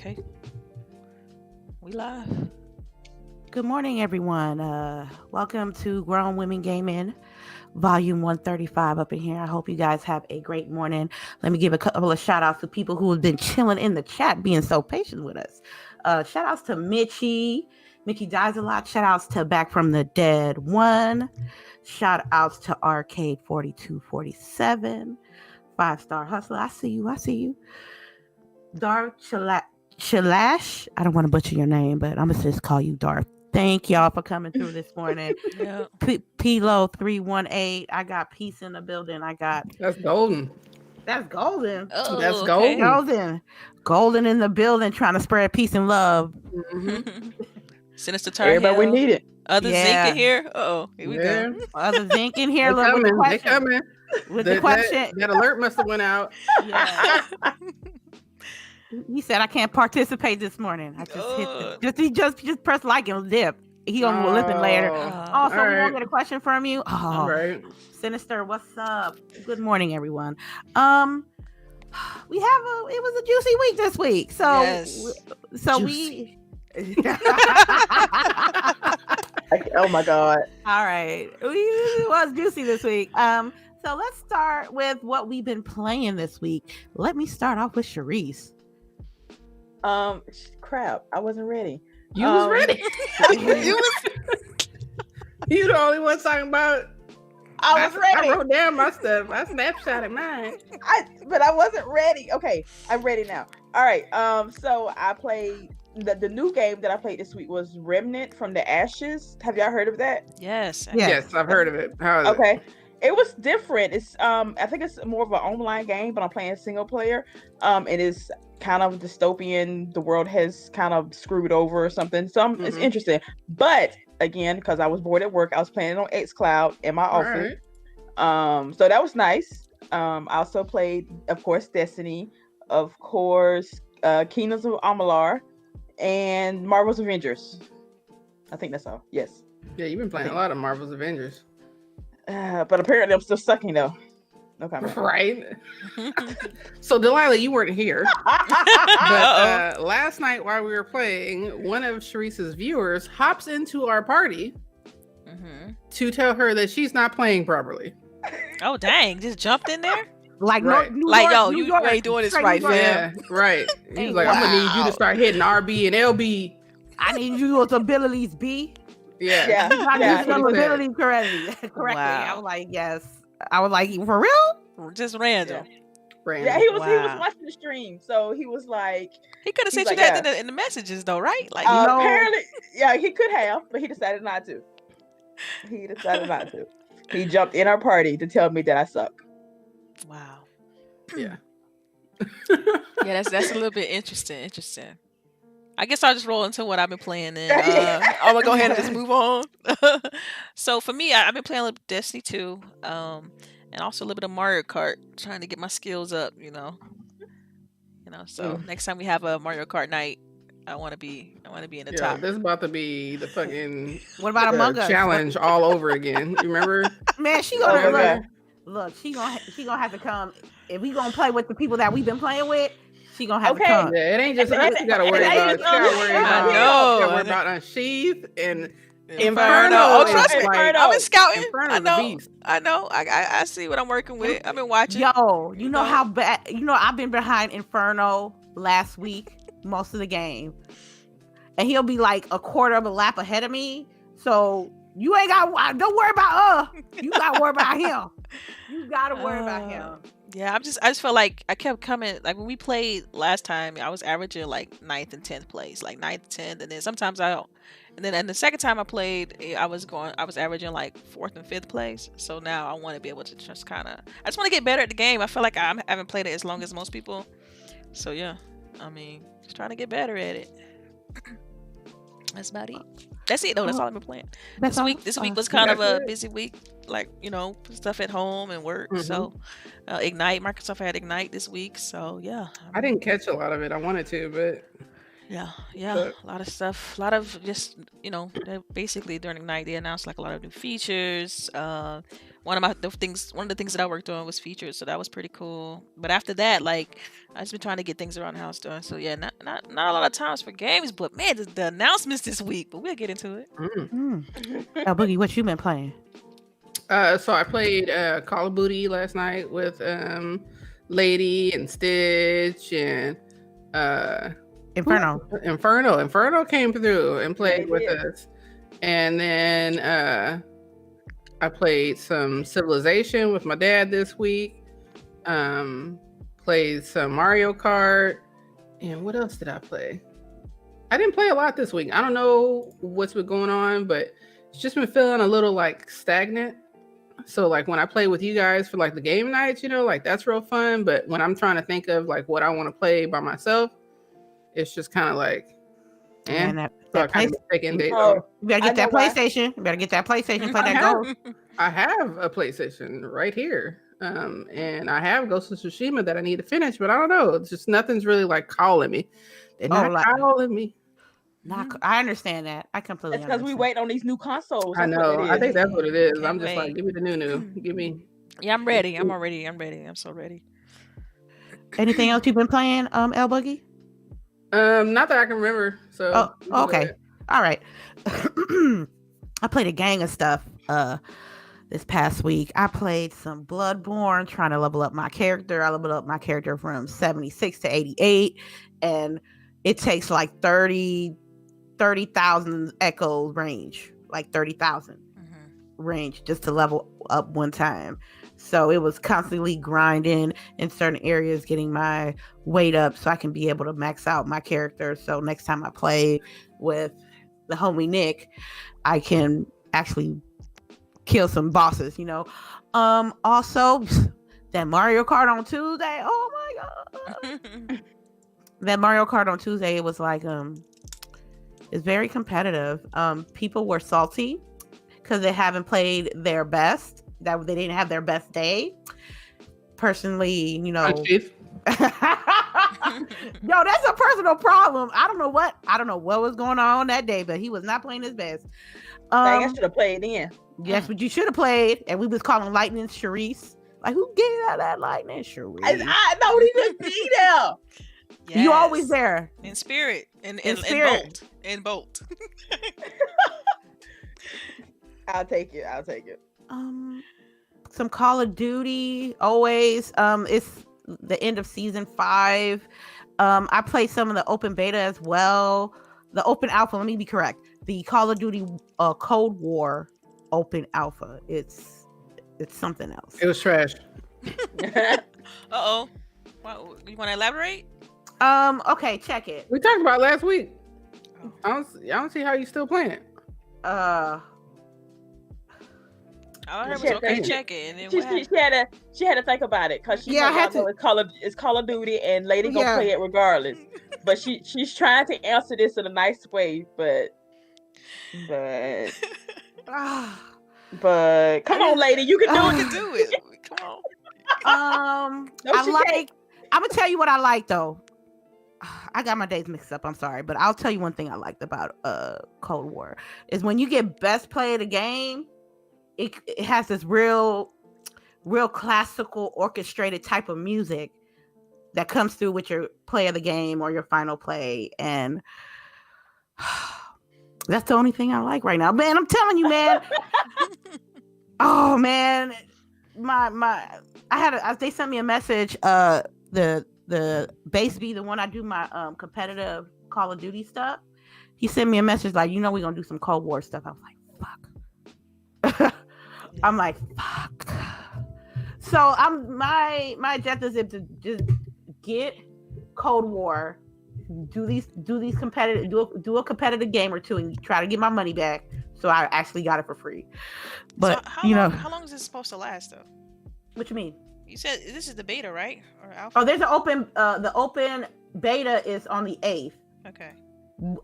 Okay. We live. Good morning, everyone. Welcome to Grown Women Gaming, Volume 135 up in here. I hope you guys have a great morning. Let me give a couple of shout outs to people who have been chilling in the chat, being so patient with us. Shout outs to Mitchie. Mitchie dies a lot. Shout outs to Back from the Dead 1. Shout outs to Arcade 4247. 5-star Hustler. I see you. Dark Chilash. I don't want to butcher your name, but I'm going to just call you Darth. Thank y'all for coming through this morning. Yeah. Pilo 318. I got peace in the building. That's golden. That's golden. Oh, That's okay. Golden in the building, trying to spread peace and love. Sinister Tar Everybody we Heel. need it. Other Yeah. zinc in here. Oh, here we go. Other zinc in here. They Look, with the coming. They question. coming. With the question. That alert must have went out. Yeah. He said I can't participate this morning. I just hit just press like and dip. He gonna listen later. Oh, So we don't get a question from you. All right. Sinister, what's up? Good morning, everyone. It was a juicy week this week. So Yes. we Oh my God. all right. It was juicy this week. So let's start with what we've been playing this week. Let me start off with CHAREECE. Crap. I wasn't ready. You was ready. You the only one talking about. I was ready. I wrote down my stuff. I snapshotted mine. But I wasn't ready. Okay, I'm ready now. All right. So I played the new game that I played this week was Remnant from the Ashes. Have y'all heard of that? Yes. Yeah. Yes, I've heard of it. How is Okay. It was different. It's I think it's more of an online game, but I'm playing single player. It is kind of dystopian. The world has kind of screwed over or something. So it's interesting. But again, because I was bored at work, I was playing it on xCloud in my office. Right. So that was nice. I also played, of course, Destiny, of course, Kingdoms of Amalur, and Marvel's Avengers. I think that's all. Yes. Yeah, you've been playing a lot of Marvel's Avengers. But apparently I'm still sucking though. No comment. Right. So Delilah, you weren't here. But last night while we were playing, one of CHAREECE's viewers hops into our party to tell her that she's not playing properly. Oh, dang. Just jumped in there? Like, Right. New Like, York, yo, New you York, ain't doing this straight right, New York. fam. Yeah, right. He's like, I'm gonna need you to start hitting RB and LB. I need you with abilities, B. Yeah. Yeah. I Yeah. need some abilities correctly. Wow. I was like, yes. I was like, for real? Just random. Brandon. Yeah, he was Wow. watching the stream, so he was like, He could have He's sent you like, that in the messages, though, right? Like, No. apparently, yeah, he could have, but he decided not to. He jumped in our party to tell me that I suck. wow. Yeah. Yeah, that's a little bit interesting. I guess I'll just roll into what I've been playing, and I'm gonna go ahead and just move on. So for me, I've been playing a little Destiny 2, and also a little bit of Mario Kart, trying to get my skills up. So next time we have a Mario Kart night, I want to be in the top. This is about to be the fucking What about Among Us? challenge all over again. You remember? Man, she Oh, gonna yeah. look. She gonna have to come. If we gonna play with the people that we've been playing with, she gonna have to Okay. come. Yeah, it ain't just us you gotta worry about. You gotta worry about. I know. You gotta worry about Unsheath and Inferno. Oh, Oh, trust me. Inferno. I've been scouting. Inferno's I a know. beast. I know. I see what I'm working with. I've been watching. Yo, you know how bad? I've been behind Inferno last week, most of the game, and he'll be like a quarter of a lap ahead of me. So you ain't got. Don't worry about You gotta worry about him. You gotta worry about him. Yeah, I just felt like I kept coming. Like when we played last time, I was averaging like 9th and 10th place, like 9th, 10th, and then sometimes and then the second time I played, I was averaging like 4th and 5th place. So now I want to be able to just I just want to get better at the game. I feel like I haven't played it as long as most people. So yeah, I mean, just trying to get better at it. That's about it. That's it though. That's all I've been playing. This week was kind of a busy week. Like, stuff at home and work. So Ignite, Microsoft had Ignite this week. So yeah. I didn't catch a lot of it. I wanted to, but yeah, a lot of stuff. A lot of just, basically during Ignite they announced like a lot of new features. one of the things that I worked on was featured, so that was pretty cool. But after that, like, I just been trying to get things around the house done. So yeah, not a lot of times for games, but man, the announcements this week. But we'll get into it. Boogie, what you been playing? So I played Call of Duty last night with Lady and Stitch and Inferno. Inferno came through and played with us. And then I played some Civilization with my dad this week. Played some Mario Kart. And what else did I play? I didn't play a lot this week. I don't know what's been going on, but it's just been feeling a little like stagnant. So like when I play with you guys for like the game nights, you know, like that's real fun. But when I'm trying to think of like what I want to play by myself, it's just kind of like, And that you better get that PlayStation. You better get that PlayStation. Play that Ghost. I have a PlayStation right here. And I have Ghost of Tsushima that I need to finish, but I don't know. It's just nothing's really like calling me. They're not calling me. I understand that. I completely understand. It's because we wait on these new consoles. I know. I think that's what it is. I'm just like, give me the new. Give me. Yeah, I'm ready. I'm ready. I'm so ready. Anything else you've been playing, L Boogie? Not that I can remember. So. Oh, okay. All right. I played a gang of stuff this past week. I played some Bloodborne, trying to level up my character. I leveled up my character from 76 to 88, and it takes like 30,000 echo range, like 30,000 range just to level up one time. So it was constantly grinding in certain areas, getting my weight up so I can be able to max out my character. So next time I play with the homie Nick, I can actually kill some bosses, you know. Also, that Mario Kart on Tuesday. Oh my god. That Mario Kart on Tuesday, it was like it's very competitive. People were salty because they haven't played their best, that they didn't have their best day. Personally, you know, yo, that's a personal problem. I don't know what was going on that day, but he was not playing his best. I should have played then. Yes, but you should have played, and we was calling Lightning CHAREECE. Like, who gave out that Lightning CHAREECE? I don't even be there. Yes. You always there in spirit, in bolt. I'll take it. Some Call of Duty always. It's the end of season 5. I played some of the open beta as well. The open alpha. Let me be correct. The Call of Duty Cold War open alpha. It's something else. It was trash. Uh-oh. Well, you want to elaborate? Okay, check it. We talked about it last week. I don't see how you still playing it. All I heard was okay, check it. And then she had to think about it because she it's Call of Duty and Lady gonna play it regardless. But she's trying to answer this in a nice way, but come on, Lady, you can do it. Come on. I'm gonna tell you what I like though. I got my days mixed up. I'm sorry, but I'll tell you one thing I liked about Cold War is when you get best play of the game. It has this real classical orchestrated type of music that comes through with your play of the game or your final play, and that's the only thing I like right now, man. I'm telling you, man. Oh man, they sent me a message. The base B, the one I do my competitive Call of Duty stuff. He sent me a message like, you know, we're gonna do some Cold War stuff. I was like, fuck. I'm like, fuck. So my objective is to just get Cold War, do these competitive, do a competitive game or two, and try to get my money back. So I actually got it for free. But so how long is this supposed to last though? What you mean? You said this is the beta, right? Or alpha? Oh, there's an open. The open beta is on the 8th. Okay.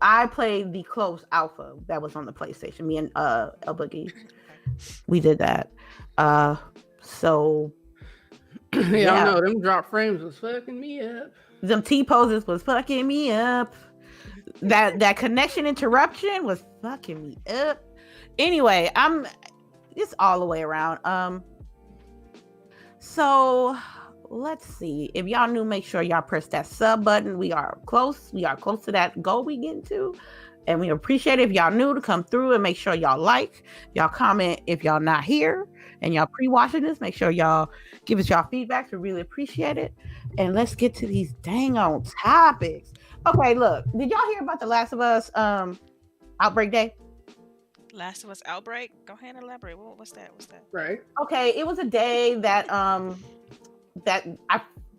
I played the closed alpha that was on the PlayStation. Me and LBOOGIE. We did that. So I don't know. Them drop frames was fucking me up. Them T-poses was fucking me up. That connection interruption was fucking me up. Anyway, it's all the way around. So let's see. If y'all new, make sure y'all press that sub button. We are close. We are close to that goal we getting to. And we appreciate it if y'all new to come through, and make sure y'all like, y'all comment if y'all not here and y'all pre-watching this. Make sure y'all give us y'all feedback. We really appreciate it. And let's get to these dang on topics. Okay, look, did y'all hear about the Last of Us Outbreak Day? Last of Us Outbreak? Go ahead and elaborate. What's that? Right. Okay, it was a day that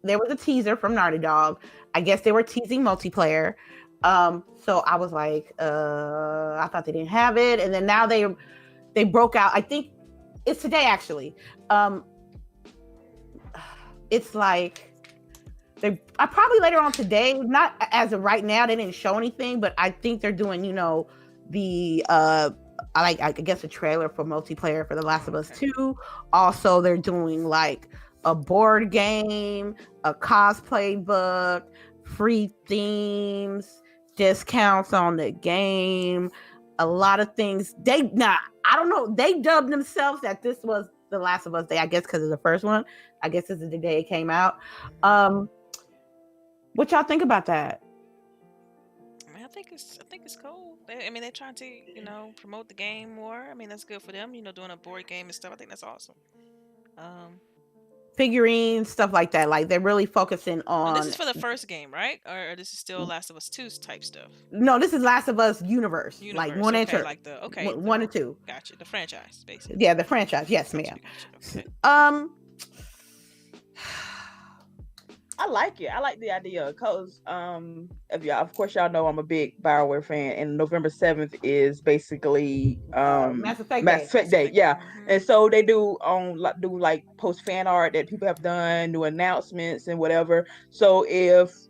there was a teaser from Naughty Dog. I guess they were teasing multiplayer. So I was like, I thought they didn't have it, and then now they broke out. I think it's today actually. It's like I probably later on today, not as of right now. They didn't show anything, but I think they're doing, the I guess a trailer for multiplayer for The Last of Us 2. Also, they're doing like a board game, a cosplay book, free themes, discounts on the game, a lot of things. I don't know. They dubbed themselves that this was The Last of Us Day, I guess, because of the first one. I guess this is the day it came out. What y'all think about that? I think it's cool. They're trying to, promote the game more. I mean, that's good for them, doing a board game and stuff. I think that's awesome. Figurines, stuff like that. Like, they're really focusing on. This is for the first game, right? Or this is still Last of Us 2 type stuff? No, this is Last of Us universe. Like 1 and 2. Like one and 2. Gotcha. The franchise, basically. Yeah, the franchise. Yes, ma'am. Gotcha. Okay. I like it. I like the idea because of course y'all know I'm a big BioWare fan, and November 7th is basically Mass Effect Day. Yeah. Mm-hmm. And so they do like post fan art that people have done, new announcements and whatever. So if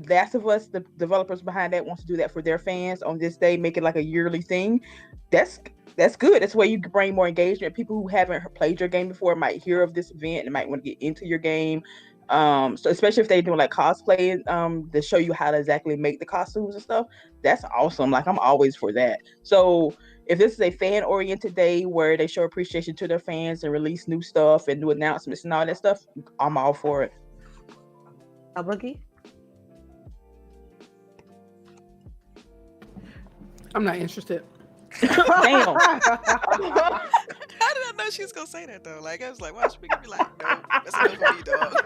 Last of Us, the developers behind that, wants to do that for their fans on this day, make it like a yearly thing, that's good. That's where you can bring more engagement. People who haven't played your game before might hear of this event and might want to get into your game. So especially if they're doing like cosplay, to show you how to exactly make the costumes and stuff, that's awesome. Like, I'm always for that. So if this is a fan-oriented day where they show appreciation to their fans and release new stuff and new announcements and all that stuff, I'm all for it. LBOOGIE? I'm not interested. Damn. How did I know she was gonna say that though? Like, I was like, why should we be like, no, that's enough for me, dog.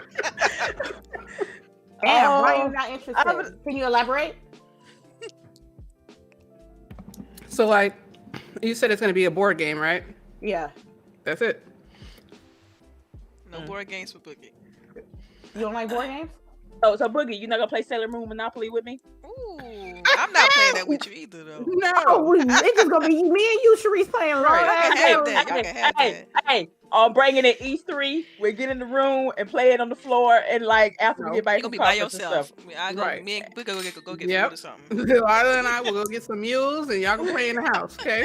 Damn, why are you not interested? Can you elaborate? So, like, you said it's going to be a board game, right? Yeah. That's it. No board games for Boogie. You don't like board games? So Boogie, you not gonna play Sailor Moon Monopoly with me? Ooh, I'm not playing that with you either, though. No, it's just gonna be me and you, CHAREECE, playing. Right, y'all can have that. Hey, I'm bringing in E3. We get in the room and play it on the floor, and like after we get back, you're gonna be by yourself. Me and Boogie go get food or something. Lila and I will go get some mules, and y'all can play in the house, okay?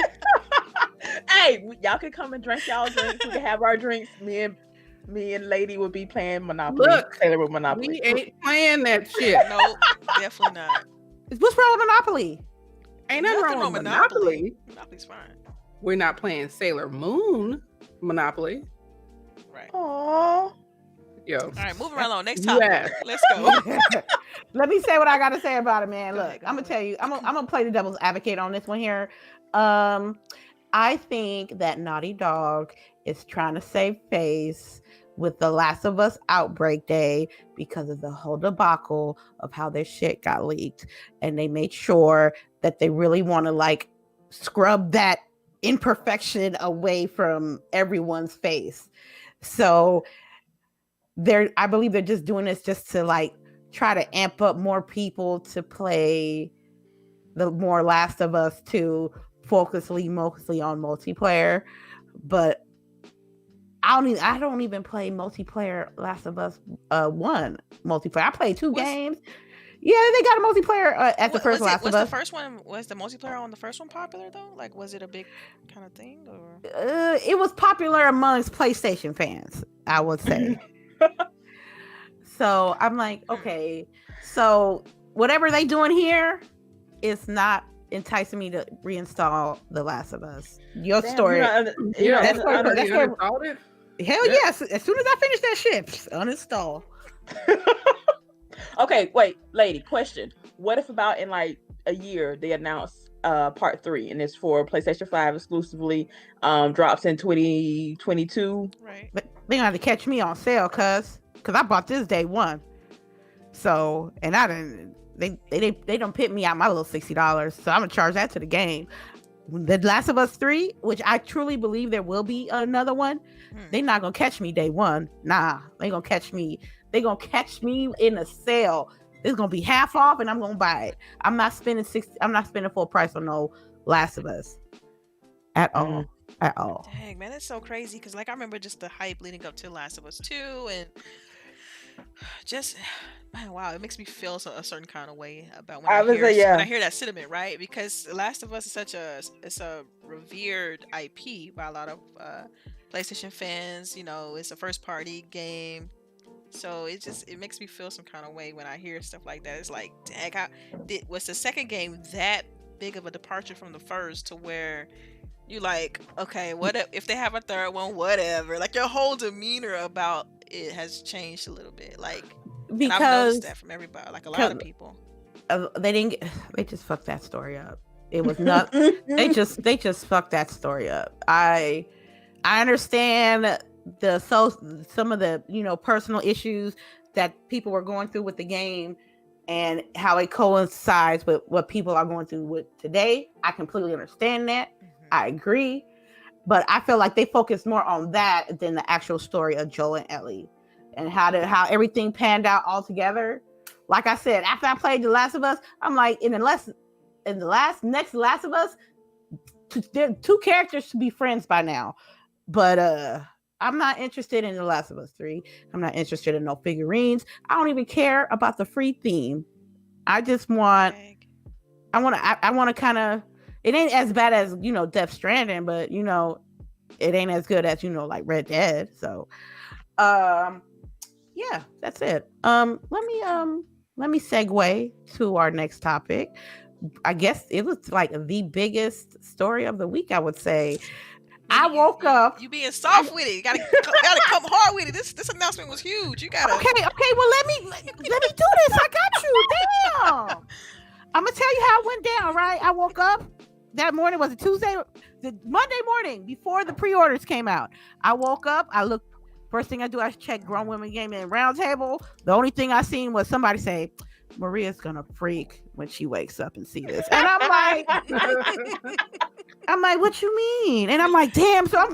Hey, y'all can come and drink y'all drinks. We can have our drinks. Me and Lady will be playing Monopoly. Look, Sailor Moon Monopoly. We ain't playing that shit. No, definitely not. What's wrong with Monopoly? Ain't nothing wrong with Monopoly. Monopoly's fine. We're not playing Sailor Moon Monopoly. Right. Aww. Yo. All right, moving right along. Next topic. Let's go. Let me say what I gotta say about it, man. Look, I'm gonna tell you. I'm gonna play the devil's advocate on this one here. I think that Naughty Dog is trying to save face with The Last of Us Outbreak Day because of the whole debacle of how their shit got leaked. And they made sure that they really want to like scrub that imperfection away from everyone's face. So I believe they're just doing this just to like try to amp up more people to play the more Last of Us 2, mostly on multiplayer. But I don't even play multiplayer Last of Us 1 multiplayer. I played 2 games. Yeah, they got a multiplayer at the first Last of Us. Was the multiplayer on the first one popular though? Like, was it a big kind of thing, or? It was popular amongst PlayStation fans, I would say. So I'm like, okay, so whatever they doing here is not enticing me to reinstall The Last of Us. Your story. That's Hell yes. As soon as I finish that shit, uninstall. Okay, wait, lady, question. What if about in like a year they announce part 3 and it's for PlayStation 5 exclusively, drops in 2022? Right. But they gonna have to catch me on sale, cause I bought this day one. So, and I didn't. They don't pit me out my little $60. So I'm gonna charge that to the game. The Last of Us 3, which I truly believe there will be another one. They not gonna catch me day one. Nah, they gonna catch me. They gonna catch me in a sale. It's gonna be half off, and I'm gonna buy it. I'm not spending full price on no Last of Us at all. At all. Dang, man, that's so crazy. Because like I remember just the hype leading up to Last of Us 2, and just man, wow, it makes me feel a certain kind of way about when I hear that sentiment, right? Because The Last of Us is it's a revered IP by a lot of PlayStation fans. You know, it's a first party game. So it makes me feel some kind of way when I hear stuff like that. It's like, dang, was the second game that big of a departure from the first to where you like, okay, what if they have a third one, whatever. Like your whole demeanor about it has changed a little bit. Like, because I've noticed that from everybody, like a lot of people. They just fucked that story up. It was not. they just fucked that story up. I understand some of the personal issues that people were going through with the game and how it coincides with what people are going through with today. I completely understand that. I agree, but I feel like they focused more on that than the actual story of Joel and Ellie and how everything panned out all together. Like I said, after I played The Last of Us, I'm like, next Last of Us, two characters should be friends by now. But I'm not interested in The Last of Us 3. I'm not interested in no figurines. I don't even care about the free theme. I just want, I want to kind of, it ain't as bad as, Death Stranding, but, it ain't as good as, like Red Dead. So, yeah, that's it. Let me segue to our next topic. I guess it was like the biggest story of the week, I would say. I woke up. You being soft with it. You gotta come hard with it. This announcement was huge. You gotta. Okay. Well, let me do this. I got you. Damn. I'm gonna tell you how it went down. Right. I woke up that morning. Was it Tuesday? The Monday morning before the pre-orders came out. I woke up. I looked. First thing I do, I check Grown Women Gaming Roundtable. The only thing I seen was somebody say, Maria's gonna freak when she wakes up and see this. And I'm like, what you mean? And I'm like, damn. So I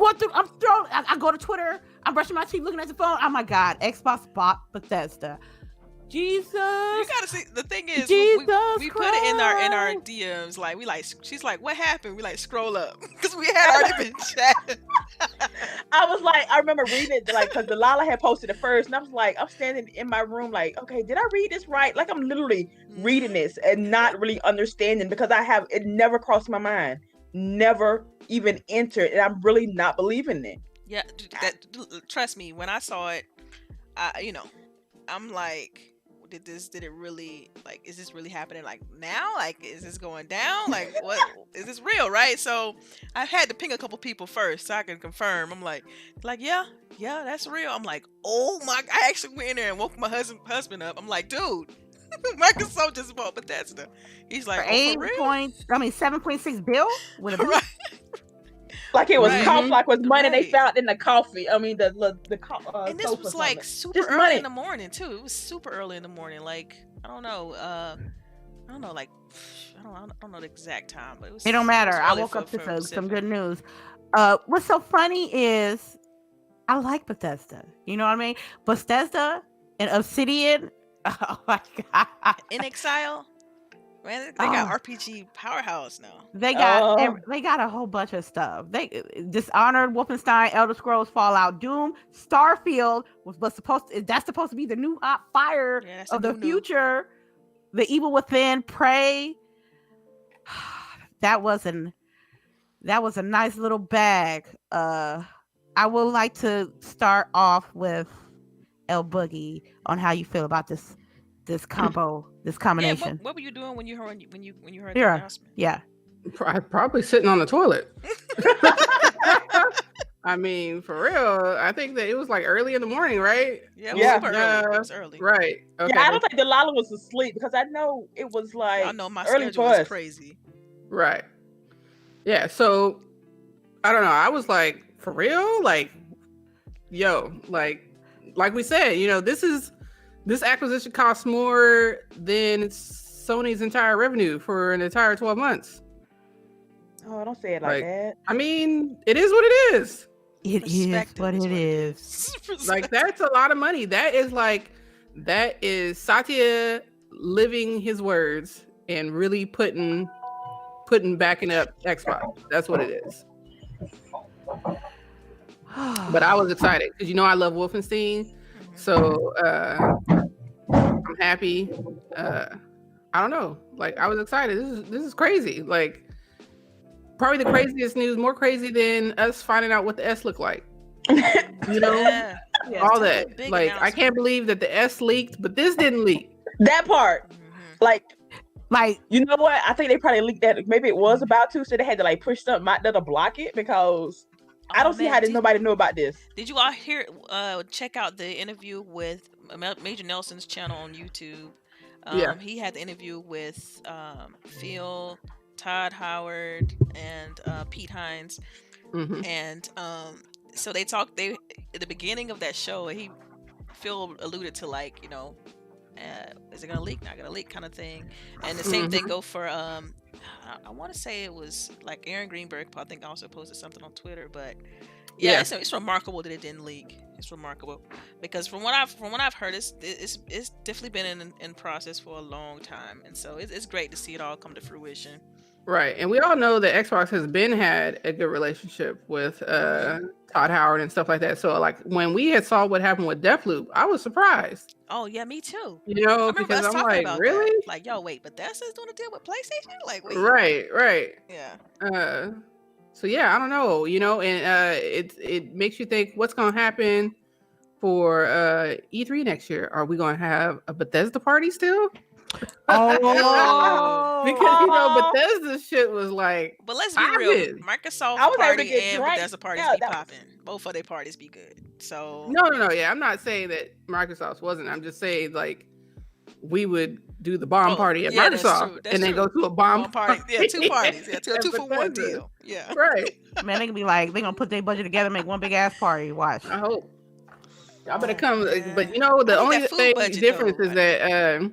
go to Twitter. I'm brushing my teeth, looking at the phone. Oh my God, Xbox bought Bethesda. Jesus. You gotta see. The thing is, we put it in our DMs. She's like, what happened? We scroll up because we had already been chatting. I was like, I remember reading it because Delilah had posted it first, and I was like, I'm standing in my room, like, okay, did I read this right? Like, I'm literally reading this and not really understanding because it never crossed my mind, never even entered, and I'm really not believing it. Yeah, trust me. When I saw it, I'm like, did it really, like, is this really happening like now? Like, is this going down? Like, what is this real, right? So I had to ping a couple people first so I can confirm. I'm like, yeah, that's real. I'm like, oh my, I actually went in there and woke my husband up. I'm like, dude, Microsoft just bought Bethesda. He's like, for real? 7.6 bill with a right. Like it was coffee, like was money they found in the coffee. I mean, the and this was like super early in the morning too. It was super early in the morning. Like I don't know. Like I don't know the exact time, but it was. It don't matter. I woke up to some good news. What's so funny is I like Bethesda. You know what I mean? Bethesda and Obsidian. Oh my God. In Exile. Man, they got RPG powerhouse now. They got a whole bunch of stuff. They Dishonored, Wolfenstein, Elder Scrolls, Fallout, Doom, Starfield was supposed to be the new hot fire of the future. The Evil Within, Prey. That was a nice little bag. I would like to start off with LBOOGIE on how you feel about this combination. Yeah, what were you doing when you heard the announcement? Yeah. Probably sitting on the toilet. I mean, for real, I think that it was like early in the morning, right? Yeah, it was super early. It was early. Right. Okay. Yeah, I don't think Delilah was asleep because I know it was like I know my early schedule for was us. crazy. Right. Yeah. So I don't know. I was like, for real? Like, yo, like we said, this acquisition costs more than Sony's entire revenue for an entire 12 months. Oh, don't say it like that. I mean, it is what it is. It is what it is. Like, that's a lot of money. That is Satya living his words and really putting backing up Xbox. That's what it is. But I was excited because I love Wolfenstein. So I'm happy. I don't know. Like, I was excited. This is crazy. Like, probably the craziest news, more crazy than us finding out what the S looked like. Yeah. All that. Like, I can't believe that the S leaked, but this didn't leak. That part. Like, you know what? I think they probably leaked that. Maybe it was about to, so they had to like push something out there to block it because I don't see how did nobody know about this. Did you all hear? Check out the interview with Major Nelson's channel on YouTube. He had the interview with Phil, Todd Howard, and Pete Hines, and so they talked. At the beginning of that show, Phil alluded to like, is it gonna leak? Not gonna leak, kind of thing. And the same thing go for I want to say it was like Aaron Greenberg. I think also posted something on Twitter, but it's remarkable that it didn't leak. It's remarkable because from what I've heard, it's definitely been in process for a long time, and so it's great to see it all come to fruition. Right, and we all know that Xbox has had a good relationship with Todd Howard and stuff like that. So like when we had saw what happened with Deathloop, I was surprised. Oh yeah, me too. Because I'm like, really? That. Like, yo, wait, Bethesda's doing a deal with PlayStation? Like, wait. Right. Yeah. So yeah, I don't know, and it makes you think what's gonna happen for E3 next year. Are we gonna have a Bethesda party still? Oh, because Bethesda shit was like. But let's be real, Microsoft party and Bethesda parties be popping. Both of their parties be good. So no, yeah, I'm not saying that Microsoft's wasn't. I'm just saying like we would do the bomb party at Microsoft and then go to a bomb party. Yeah, two parties. Yeah, two for one deal. Yeah, right. Man, they can be like, they gonna put their budget together, and make one big ass party. Watch. I hope. Y'all better come. But the only difference is that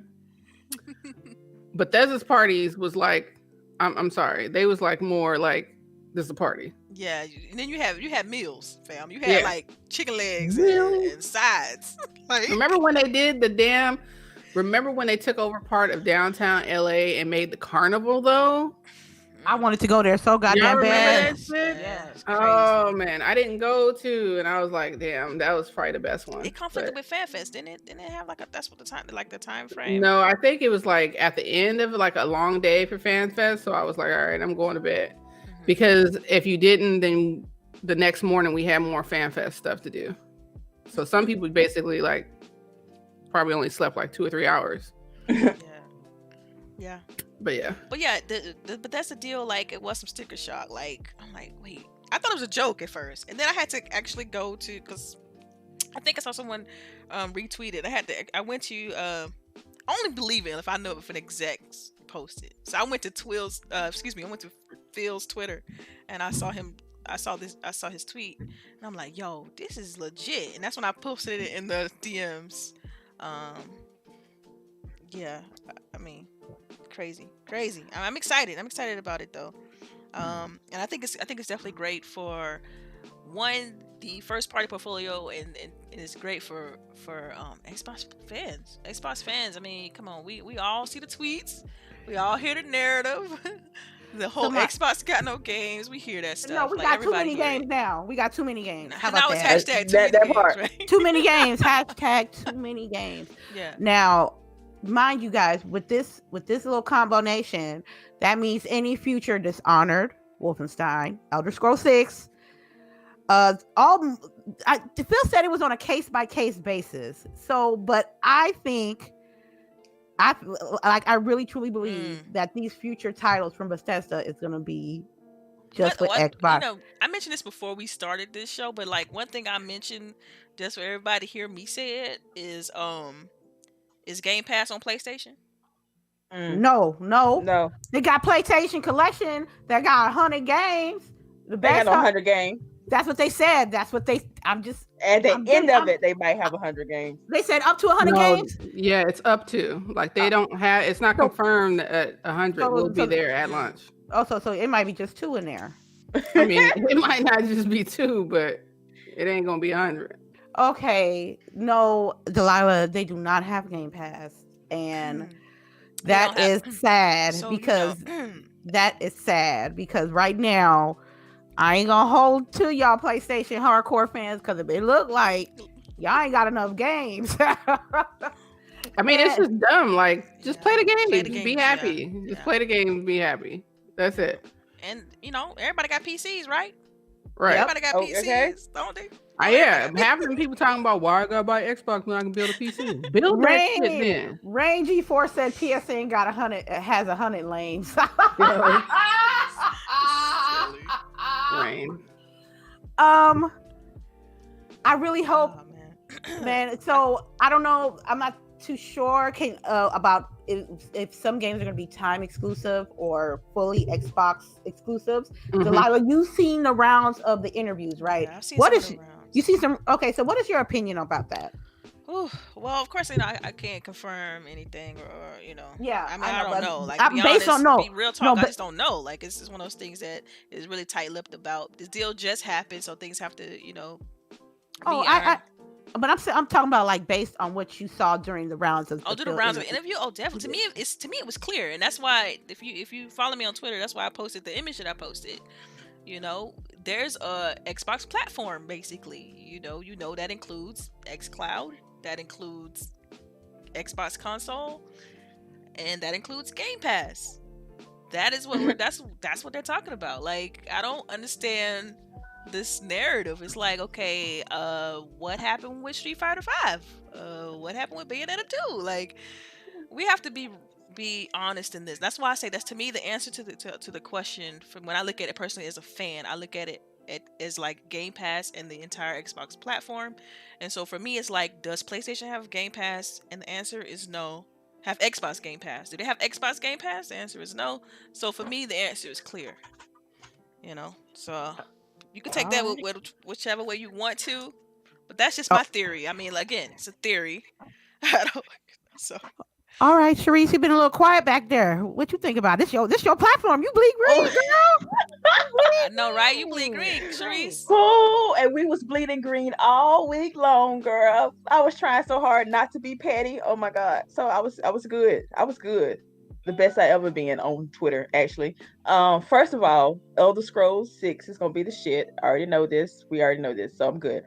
Bethesda's parties was like, I'm sorry, they was like more like this is a party. Yeah, and then you had meals, fam. You had like chicken legs and sides. Like, remember when they did Remember when they took over part of downtown LA and made the carnival though? I wanted to go there so goddamn bad. That shit? Yeah, oh man, I didn't go to, and I was like, damn, that was probably the best one. It conflicted with FanFest, didn't it? Didn't it have like that's what the time frame? No, I think it was like at the end of like a long day for FanFest. So I was like, all right, I'm going to bed. Because if you didn't, then the next morning we had more FanFest stuff to do. So some people basically like probably only slept like 2 or 3 hours. Yeah. But yeah, but that's the deal. Like, it was some sticker shock. Like, I'm like, wait, I thought it was a joke at first, and then I had to actually go to, because I think I saw someone retweeted. I went to only believe it if I know if an exec's posted. So I went to Phil's Twitter, and I saw his tweet, and I'm like, yo, this is legit. And that's when I posted it in the DMs. Yeah, I mean, crazy. I'm excited about it though. And I think it's definitely great for the first party portfolio, and it's great for Xbox fans. I mean, come on, we all see the tweets, we all hear the narrative. The whole Xbox got no games. We hear that stuff. No, we got too many games now. We got too many games. How about that? Hashtag too many games, part. Right? Too many games. Hashtag too many games. Yeah. Now, mind you guys, with this little combination, that means any future Dishonored, Wolfenstein, Elder Scrolls 6, Phil said it was on a case by case basis. So, but I think I really truly believe that these future titles from Bethesda is going to be just with Xbox. I mentioned this before we started this show, but like one thing I mentioned just for everybody to hear me say it is Game Pass on PlayStation? No. They got PlayStation Collection that got 100 games. They got 100 games. That's what they said. At the end of it, they might have 100 games. They said up to 100 games? Yeah, it's up to. Like, they don't have, it's not confirmed at 100. We'll be there at lunch. Oh, so it might be just 2 in there. I mean, it might not just be 2, but it ain't going to be 100. Okay. No, Delilah, they do not have Game Pass. And that is sad because right now, I ain't gonna hold to y'all PlayStation hardcore fans because it look like y'all ain't got enough games. I mean, it's just dumb. Like, just play the game. Be happy. Just play the game. Be happy. That's it. And everybody got PCs, right? Right. Everybody got PCs, don't they? Yeah. Half of them people talking about why I gotta buy Xbox when I can build a PC. Build that shit then. Rain G4 said PSN got 100. Has 100 lanes. Rain. I really hope, man. So I don't know. I'm not too sure about if some games are going to be time exclusive or fully Xbox exclusives. Delilah, you've seen the rounds of the interviews, right? Yeah, I've seen some of the rounds. You see some? Okay, so what is your opinion about that? Ooh, well, of course, I can't confirm anything, or Yeah, I mean, I don't know. Like, be real talk, I just don't know. Like, it's just one of those things that is really tight-lipped about. This deal just happened, so things have to, But I'm talking about like based on what you saw during the rounds of. During the rounds of interview. Oh, definitely. To me, it was clear, and that's why if you follow me on Twitter, that's why I posted the image that I posted. There's a Xbox platform basically. That includes xCloud. That includes Xbox console, and that includes Game Pass. That is what that's what they're talking about. Like, I don't understand this narrative. It's like, okay, what happened with Street Fighter 5? What happened with Bayonetta 2? Like, we have to be honest in this. That's why I say that's, to me, the answer to the question. From when I look at it personally as a fan, I look at it as like Game Pass and the entire Xbox platform. And so for me, it's like, does PlayStation have Game Pass? And the answer is no. Have Xbox Game Pass? Do they have Xbox Game Pass? The answer is no. So for me, the answer is clear. So you can take that with whichever way you want to, but that's just my theory. I mean, again, it's a theory. All right, CHAREECE, you've been a little quiet back there. What you think about this? This your platform. You bleed green, girl. I know, right? You bleed green, CHAREECE. Cool. And we was bleeding green all week long, girl. I was trying so hard not to be petty. Oh my God. So I was good. I was good. The best I ever been on Twitter, actually. First of all, Elder Scrolls 6 is gonna be the shit. I already know this. We already know this, so I'm good.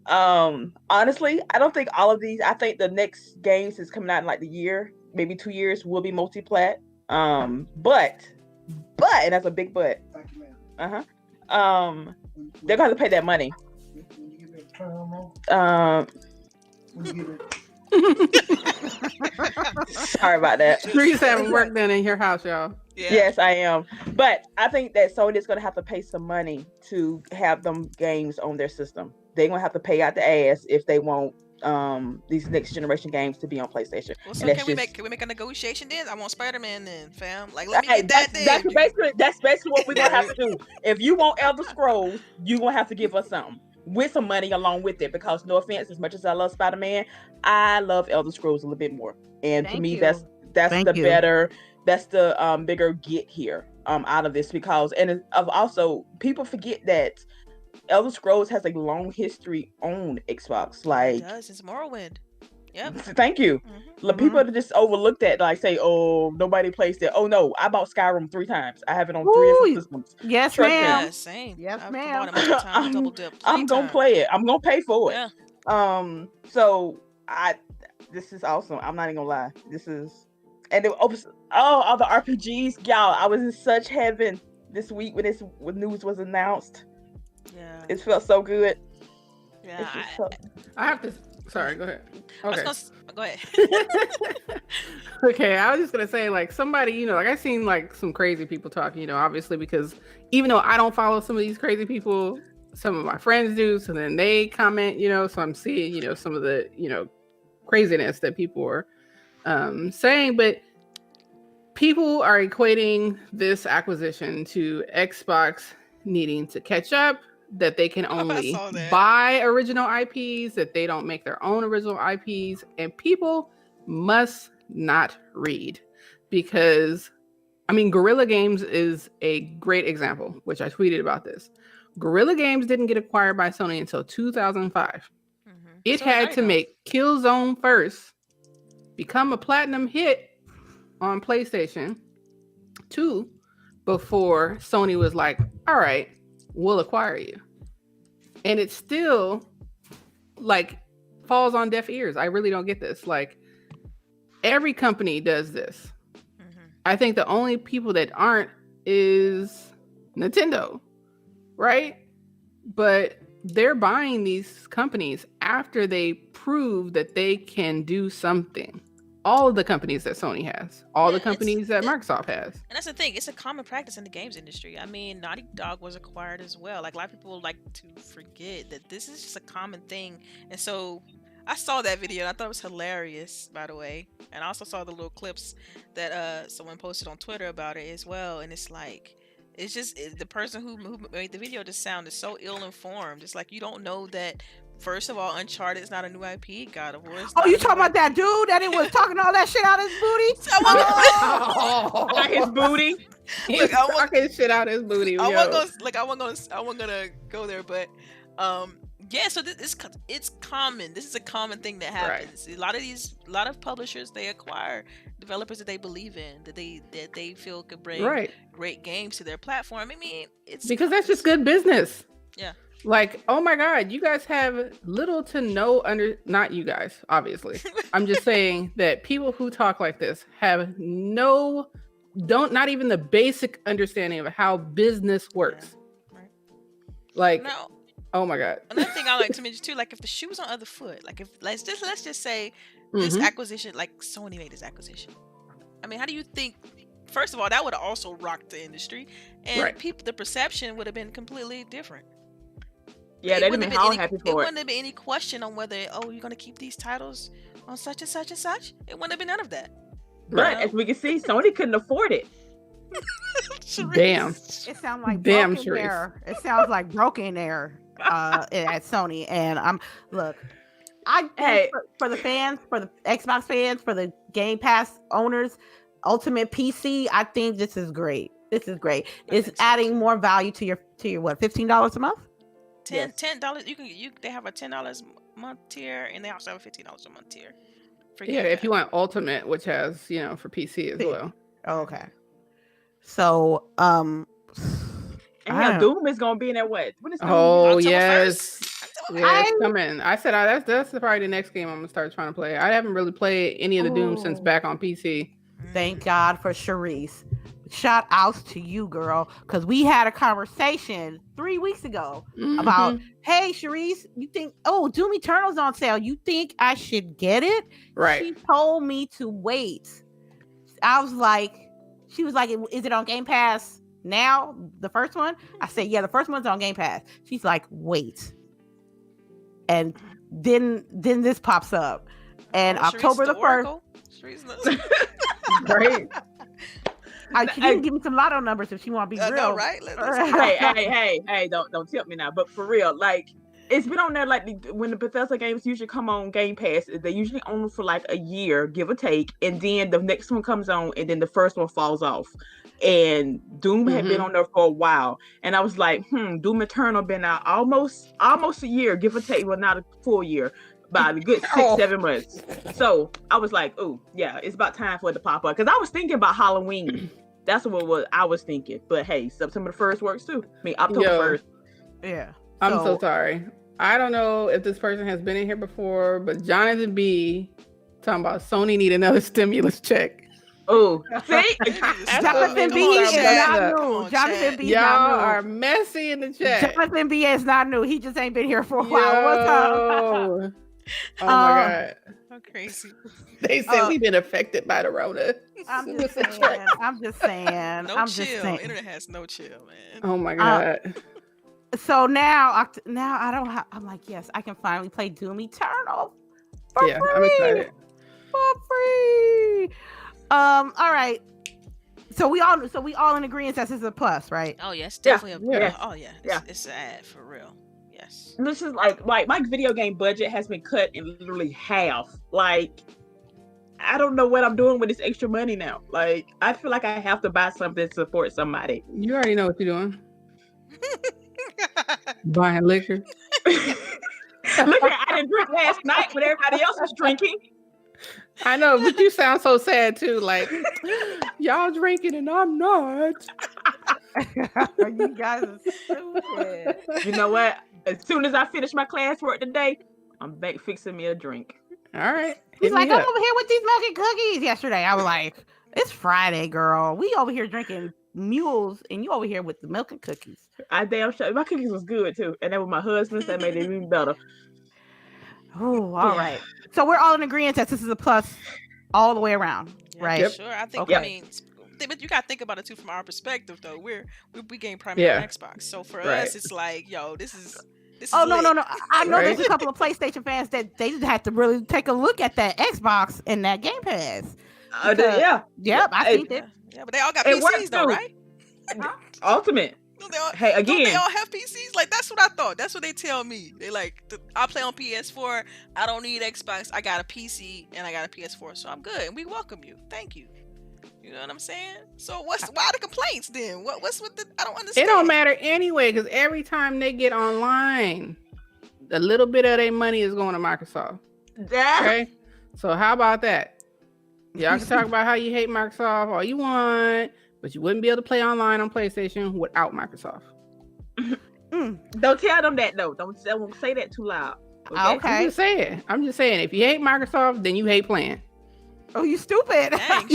Honestly, I don't think all of these. I think the next games is coming out in like the year, maybe 2 years, will be multi-plat. But, and that's a big but. They're gonna have to pay that money. Sorry about that. CHAREECE having work done in your house, y'all. Yeah. Yes, I am. But I think that Sony's gonna have to pay some money to have them games on their system. They're gonna have to pay out the ass if they want these next generation games to be on PlayStation. Well, so can we make a negotiation then? I want Spider-Man then, fam. Like, let me get that then. That's basically what we're gonna have to do. If you want Elder Scrolls, you're gonna have to give us something with some money along with it, because no offense, as much as I love Spider-Man, I love Elder Scrolls a little bit more. And to me, that's the bigger get here out of this, because also people forget that Elder Scrolls has a long history on Xbox. Like, it does. It's Morrowind. Yep. Thank you. People just overlook that, like say, oh, nobody plays that. Oh no, I bought Skyrim 3 times. I have it on 3 different systems. Yes, ma'am. Yeah, same. Yes, ma'am. I'm gonna play it. I'm gonna pay for it. Yeah. So this is awesome. I'm not even gonna lie. This is, and it opens all the RPGs, y'all. I was in such heaven this week when news was announced. Yeah. It felt so good. Yeah. I have to. Sorry, go ahead. Okay. Go ahead. Okay, I was just gonna say, like, somebody, you know, like I've seen like some crazy people talking, you know, obviously because even though I don't follow some of these crazy people, some of my friends do, so then they comment, you know, so I'm seeing, you know, some of the, you know, craziness that people are saying, but people are equating this acquisition to Xbox needing to catch up, that they can only buy original IPs, that they don't make their own original IPs, and people must not read, because I mean, Guerrilla Games is a great example, which I tweeted about this. Guerrilla Games didn't get acquired by Sony until 2005. It So had to make Killzone first, become a platinum hit on PlayStation 2 before Sony was like, all right, we'll acquire you. And it still like falls on deaf ears. I really don't get this. Like, every company does this. I think the only people that aren't is Nintendo, right? But they're buying these companies after they prove that they can do something. All of the companies that Sony has, all the companies that Microsoft has. And that's the thing, it's a common practice in the games industry. I mean, Naughty Dog was acquired as well. Like, a lot of people like to forget that this is just a common thing. And so I saw that video and I thought it was hilarious, by the way. And I also saw the little clips that someone posted on Twitter about it as well. And it's like, it's just the person who made the video just sounded so ill-informed. It's like, you don't know that, first of all, Uncharted is not a new IP. God of War is Oh, you talking about that dude that was talking all that shit out his booty? Out his booty. Look, I want talking shit out his booty. I wasn't gonna go there, but yeah. So it's common. This is a common thing that happens. Right. A lot of publishers, they acquire developers that they believe in, that they feel could bring great games to their platform. I mean, it's because that's just good business. Yeah. Like, oh my God, you guys have little to no not you guys, obviously. I'm just saying that people who talk like this have not even the basic understanding of how business works. Yeah. Right. Like, no. Oh my God. Another thing I like to mention too, like if the shoe was on the other foot, like if let's just say this acquisition, like Sony made this acquisition. I mean, how do you think? First of all, that would have also rocked the industry, and the perception would have been completely different. Yeah, they'd have been all happy for it. It wouldn't have been any question on whether, you're going to keep these titles on such and such and such. It wouldn't have been none of that. Right. As we can see, Sony couldn't afford it. Damn. It sounds like broken air. It sounds like broken air at Sony. And I think for the fans, for the Xbox fans, for the Game Pass owners, Ultimate PC, I think this is great. This is great. It's adding more value to your what, $15 a month? $10. They have a $10 a month tier, and they also have a $15 a month tier. If you want Ultimate, which has for PC as well. Oh, okay. So and Doom is gonna be in there. What is that? Oh yes, it's coming. I said that's probably the next game I'm gonna start trying to play. I haven't really played any of the Doom since back on PC. Thank God for CHAREECE. Shout outs to you, girl, because we had a conversation 3 weeks ago about, hey, CHAREECE, you think, Doom Eternal's on sale. You think I should get it? Right. She told me to wait. She was like, is it on Game Pass now? The first one? I said, yeah, the first one's on Game Pass. She's like, wait. And then this pops up. And October the 1st. Right. She didn't give me some lotto numbers if she want to be real. No, right? Hey, don't tip me now. But for real, like, it's been on there, like, when the Bethesda games usually come on Game Pass, they usually own them for like a year, give or take, and then the next one comes on, and then the first one falls off. And Doom had been on there for a while, and I was like, Doom Eternal been out almost a year, give or take, well, not a full year, by a good 6-7 months. So I was like, oh yeah, it's about time for it to pop up, because I was thinking about Halloween. That's what I was thinking. But hey, September 1st works too. I mean, October 1st. Yeah. I'm so sorry. I don't know if this person has been in here before, but Jonathan B talking about Sony need another stimulus check. Oh, see? Jonathan B is not new. Jonathan B y'all are messy in the chat. Jonathan B is not new. He just ain't been here for a while. What's up? Oh my God. So crazy. They said we've been affected by the Rona. I'm just saying. No chill. Internet has no chill, man. Oh my god. So now I don't have. I'm like, yes, I can finally play Doom Eternal for free. I'm excited. For free. All right. So we all in agreement that this is a plus, right? Oh yes, definitely. Yeah. Oh yeah. It's an ad for real. Yes. This is like my video game budget has been cut in literally half. Like, I don't know what I'm doing with this extra money now. Like, I feel like I have to buy something to support somebody. You already know what you're doing. Buying liquor. Look, I didn't drink last night when everybody else was drinking. I know, but you sound so sad too. Like, y'all drinking and I'm not. You guys are stupid. You know what? As soon as I finish my classwork today, I'm back fixing me a drink. All right. He's like, I'm over here with these milk and cookies. Yesterday, I was like, it's Friday, girl. We over here drinking mules, and you over here with the milk and cookies. I damn sure my cookies was good too, and that was my husband's that made it even better. Oh, all right. So we're all in agreement that this is a plus all the way around, right? Sure. I think. Okay. I mean, but you gotta think about it too from our perspective, though. We game primarily on Xbox, so for us, it's like, yo, this is. Oh lit. no! I know there's a couple of PlayStation fans that they had to really take a look at that Xbox and that Game Pass. Yep, I think that. Yeah, but they all got PCs though, right? Ultimate. Hey, again, don't they all have PCs? Like, that's what I thought. That's what they tell me. They like, I play on PS4. I don't need Xbox. I got a PC and I got a PS4, so I'm good. And we welcome you. Thank you. You know what I'm saying? So why the complaints then? What's with the? I don't understand. It don't matter anyway, because every time they get online, a little bit of their money is going to Microsoft. Okay, so how about that? Y'all can talk about how you hate Microsoft all you want, but you wouldn't be able to play online on PlayStation without Microsoft. Don't tell them that though. Don't say that too loud. Okay. I'm just saying. If you hate Microsoft, then you hate playing. Oh, you stupid. Dang.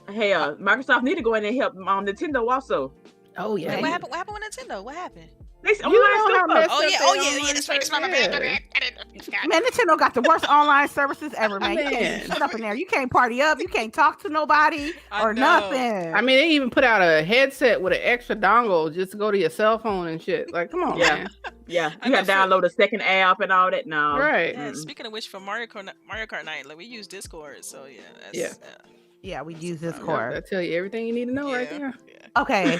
Hey, Microsoft need to go in and help Nintendo also. Oh yeah. What happened with Nintendo? What happened? That's right. That's my bad. Man, Nintendo got the worst online services ever, man. You can't sit up in there. You can't party up. You can't talk to nobody or nothing. I mean, they even put out a headset with an extra dongle just to go to your cell phone and shit. Like, come on, man. Yeah, you got to download a second app and all that. No, right. Yeah, speaking of which, for Mario Kart 9, like, we use Discord, so yeah, we use Discord. I tell you everything you need to know right there. Yeah. Okay.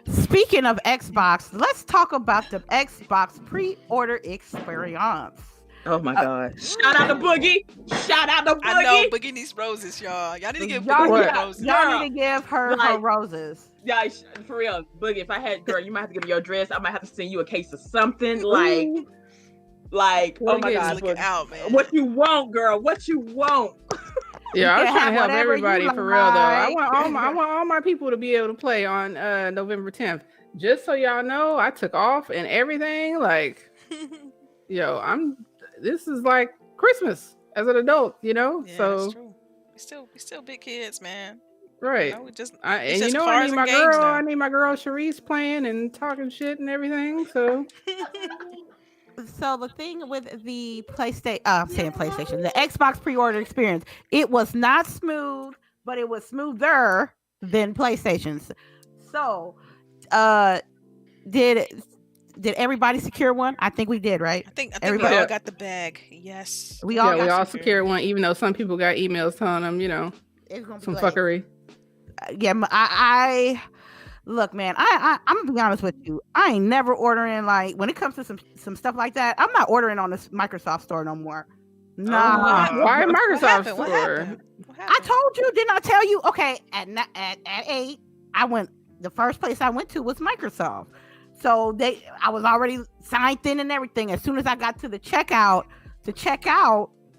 Speaking of Xbox, let's talk about the Xbox pre-order experience. Oh my God! Shout out to Boogie! Shout out to Boogie! I know Boogie needs roses, y'all. Y'all need to give y'all Boogie roses. Y'all need to give her her roses. Yeah, for real, Boogie. If I had, girl, you might have to give me your address. I might have to send you a case of something like. Oh my God! Looking out, man. What you want, girl? What you want? Yeah, I was trying to help everybody for real though. I want all my people to be able to play on November 10th. Just so y'all know, I took off and everything. Like, this is like Christmas as an adult, you know. Yeah, so that's true. We still big kids, man. Right. You know, I need my girl. I need my girl CHAREECE playing and talking shit and everything. So. So the thing with the PlayStation, the Xbox pre-order experience, it was not smooth, but it was smoother than PlayStation's. So, did everybody secure one? I think we did, right? I think everybody all got the bag. Yes, we all secured one, even though some people got emails telling them, it's gonna be some fuckery. Yeah, I look, man, I'm gonna be honest with you. I ain't never ordering, like, when it comes to some stuff like that. I'm not ordering on this Microsoft store no more. Nah. Why Microsoft store? What happened? I told you, didn't I tell you? Okay, at 8, the first place I went to was Microsoft. So I was already signed in and everything. As soon as I got to the checkout,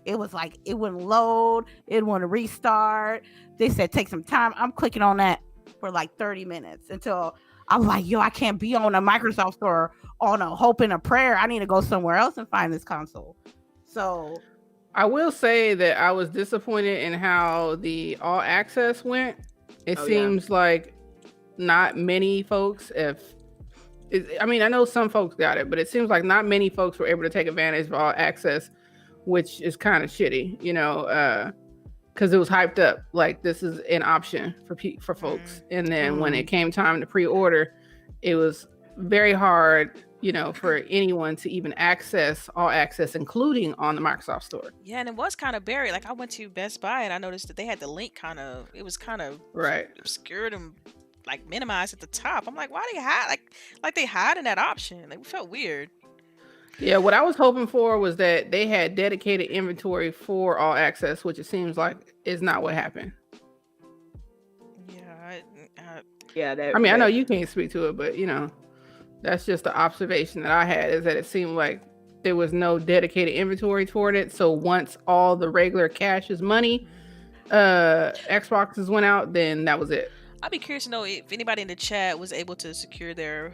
it was like it wouldn't load, it wouldn't restart. They said take some time. I'm clicking on that for like 30 minutes until I was like, yo, I can't be on a Microsoft store on a hope and a prayer. I need to go somewhere else and find this console. So I will say that I was disappointed in how the all access went. It seems like not many folks, if I mean, I know some folks got it, but it seems like not many folks were able to take advantage of all access, which is kind of shitty, you know, because it was hyped up like this is an option for folks, and then when it came time to pre-order, it was very hard, you know, for anyone to even access all access, including on the Microsoft Store. Yeah, and it was kind of buried. Like I went to Best Buy and I noticed that they had the link it was kind of obscured and like minimized at the top. I'm like, why they hide like they hiding that option? Like, it felt weird. Yeah, what I was hoping for was that they had dedicated inventory for all access, which it seems like is not what happened. Yeah, I mean, I know you can't speak to it, but you know, that's just the observation that I had, is that it seemed like there was no dedicated inventory toward it. So once all the regular cash is money, Xboxes went out, then that was it. I'd be curious to know if anybody in the chat was able to secure their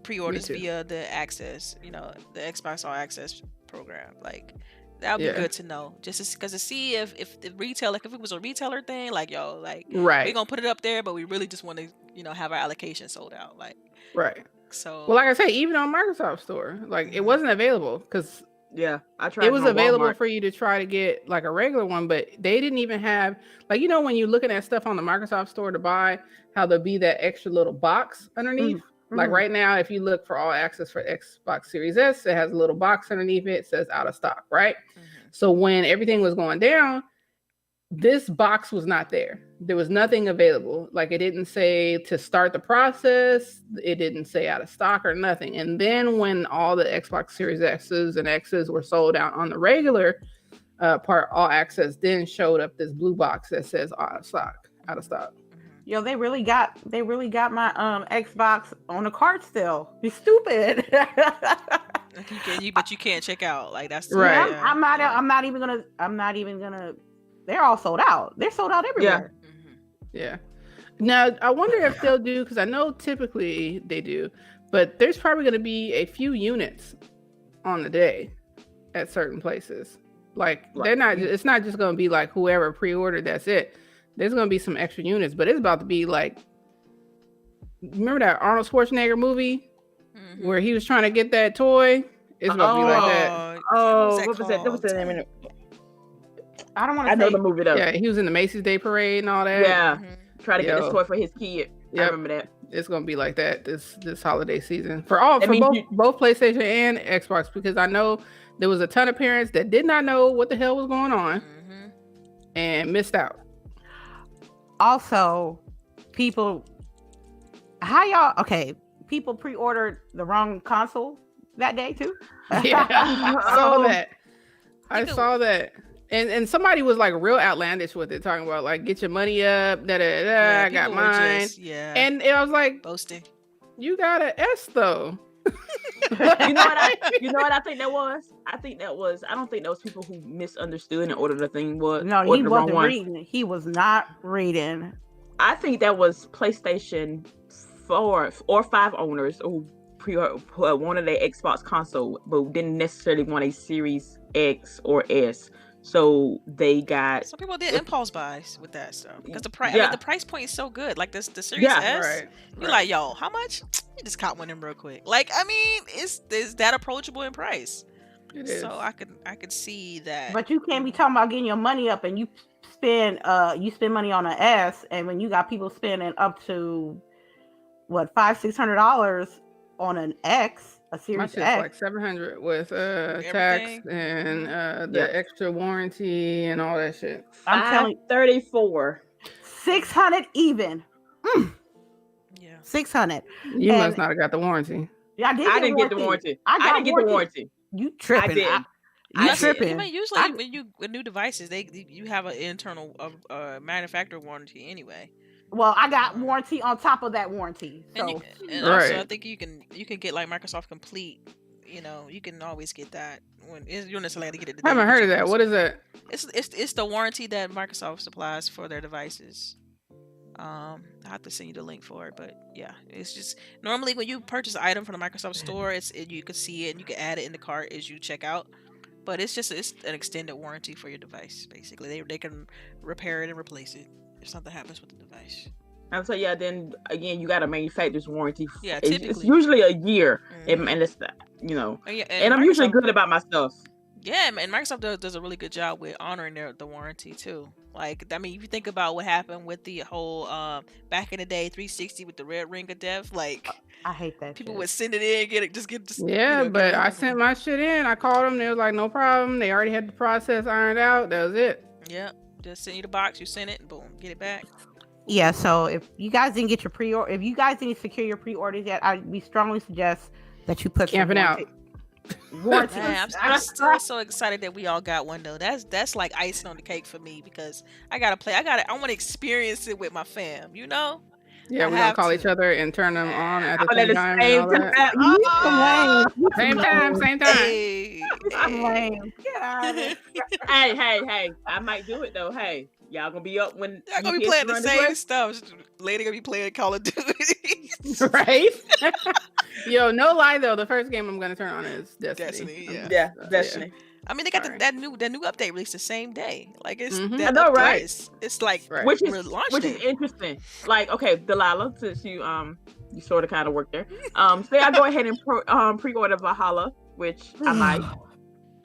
pre-orders via the access, you know, the Xbox All Access program. Like that would be good to know, just because to see if the retail, like if it was a retailer thing, like yo, like we're gonna put it up there, but we really just want to, you know, have our allocation sold out, like So well, like I say, even on Microsoft Store, like it wasn't available because I tried. It was available for you to try to get like a regular one, but they didn't even have, like, you know, when you're looking at stuff on the Microsoft Store to buy, how there'll be that extra little box underneath. Like right now, if you look for all access for Xbox Series S, it has a little box underneath it. It says out of stock, right? So when everything was going down, this box was not there. There was nothing available. Like it didn't say to start the process. It didn't say out of stock or nothing. And then when all the Xbox Series X's and X's were sold out on the regular part, all access then showed up this blue box that says out of stock. Yo, they really got my Xbox on the cart still. You're stupid. But you can't check out. Like that's right. I'm not even gonna. They're all sold out. They're sold out everywhere. Yeah. Now I wonder if they'll do, because I know typically they do, but there's probably going to be a few units on the day at certain places. Like they're not. It's not just going to be like whoever pre-ordered, that's it. There's going to be some extra units, but it's about to be like, remember that Arnold Schwarzenegger movie where he was trying to get that toy? It's about to be like that. What was that? What was the name of it? I don't want to. I know the movie though. Yeah, he was in the Macy's Day Parade and all that. Yeah, try to get this toy for his kid. I remember that. It's gonna be like that this holiday season for both PlayStation and Xbox, because I know there was a ton of parents that did not know what the hell was going on and missed out. Also, people pre-ordered the wrong console that day too. Yeah, I saw that. And somebody was like real outlandish with it, talking about like, get your money up, I got mine. And I was like, boasting. You got an S though. You know what I think that was? I don't think that was people who misunderstood and ordered the thing was. No, he wasn't reading. He was not reading. I think that was PlayStation 4 or 5 owners who wanted their Xbox console, but didn't necessarily want a Series X or S. So they got. Some people did impulse buys with that stuff because the price. I mean, the price point is so good. Like the Series S, you're like, yo, how much? You just caught one in real quick. Like, I mean, is that approachable in price? It is. So I could see that. But you can't be talking about getting your money up and you spend money on an S, and when you got people spending up to what $500-600 on an X. A Series X, like $700 with tax and the extra warranty and all that shit. I'm telling you, 34, $600 even. Yeah, $600. You must not have got the warranty. Yeah, I didn't get the warranty. I didn't get the warranty. You tripping? I tripping. I mean, usually with new devices, you have an internal manufacturer warranty anyway. Well, I got warranty on top of that warranty. So and also, I think you can get like Microsoft Complete. You know, you can always get that when you don't necessarily have to get it. I haven't heard of that. What is that? It's the warranty that Microsoft supplies for their devices. I have to send you the link for it, but yeah, it's just normally when you purchase an item from the Microsoft Store, you can see it and you can add it in the cart as you check out. But it's an extended warranty for your device. Basically, they can repair it and replace it if something happens with the device. And so yeah, then again, you got a manufacturer's warranty. Yeah, It's typically. usually a year, Mhm. and it's And I'm usually Microsoft- good about my stuff. Yeah, and Microsoft does a really good job with honoring the warranty too. Like, I mean, if you think about what happened with the whole back in the day 360 with the red ring of death, like I hate that. people shit. would send it in, Yeah, but I sent my shit in. I called them. They was like, no problem. They already had the process ironed out. That was it. Yeah, just send you the box. You send it, and boom, get it back. Yeah, so if you guys didn't get your pre-order, if you guys didn't secure your pre-orders yet, we strongly suggest that you put Camping out. Warranty. Man, I'm still so excited that we all got one though. That's like icing on the cake for me because I gotta play. I want to experience it with my fam. You know. Yeah, we're gonna call each other and turn them on at the But same at time. the And all same that. time, Same time, same time. Hey, Lame. Get out of here. hey, I might do it though. Hey, y'all gonna be up when y'all gonna be UPS playing the run same place? stuff. Lady gonna be playing Call of Duty. Right? Yo, no lie though, the first game I'm gonna turn on is Destiny. Yeah. Destiny. I mean, they got Sorry. that new update released the same day. Like it's Mhm. that I know, update right? It's like Right. Which launch is day. interesting. Like, okay, Delilah, since you sort of kind of work there. Say I go ahead and pre-order Valhalla, which I might.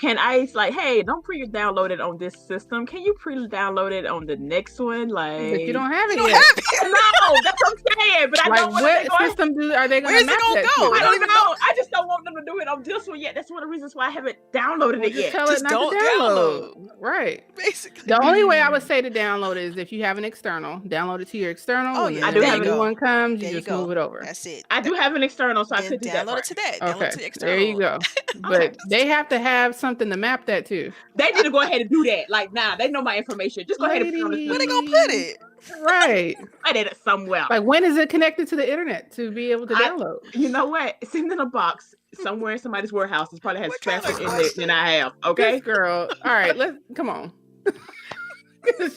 Can I like, hey, don't pre-download it on this system? Can you pre-download it on the next one? Like, But you don't have it You don't yet. have it. No, that's what I'm saying. But I Like, don't want what to go. system are they gonna Where's it map gonna that go? to? I don't don't even know. I just don't want them to do it on this one yet. That's one of the reasons why I haven't downloaded Well, it just yet. tell Just it not don't to download. Right. Basically. The only way I would say to download is if you have an external. Download it to your external. Oh, When yeah. the I do have new it. one comes, There you you just go. move it over. That's it. I do have an external, so I Then could do that. download it to that. Download it to the external. There you go. But they have to have something to map that to. They need to go ahead and do that. Like, nah, they know my information. Just go ahead and put it on the Where they system. gonna put it? Right. Put it somewhere. Like, when is it connected to the internet to be able to download? You know what? It's in a box somewhere in somebody's warehouse. It probably has What kind faster of internet than I have. Okay. This girl. All right, come on.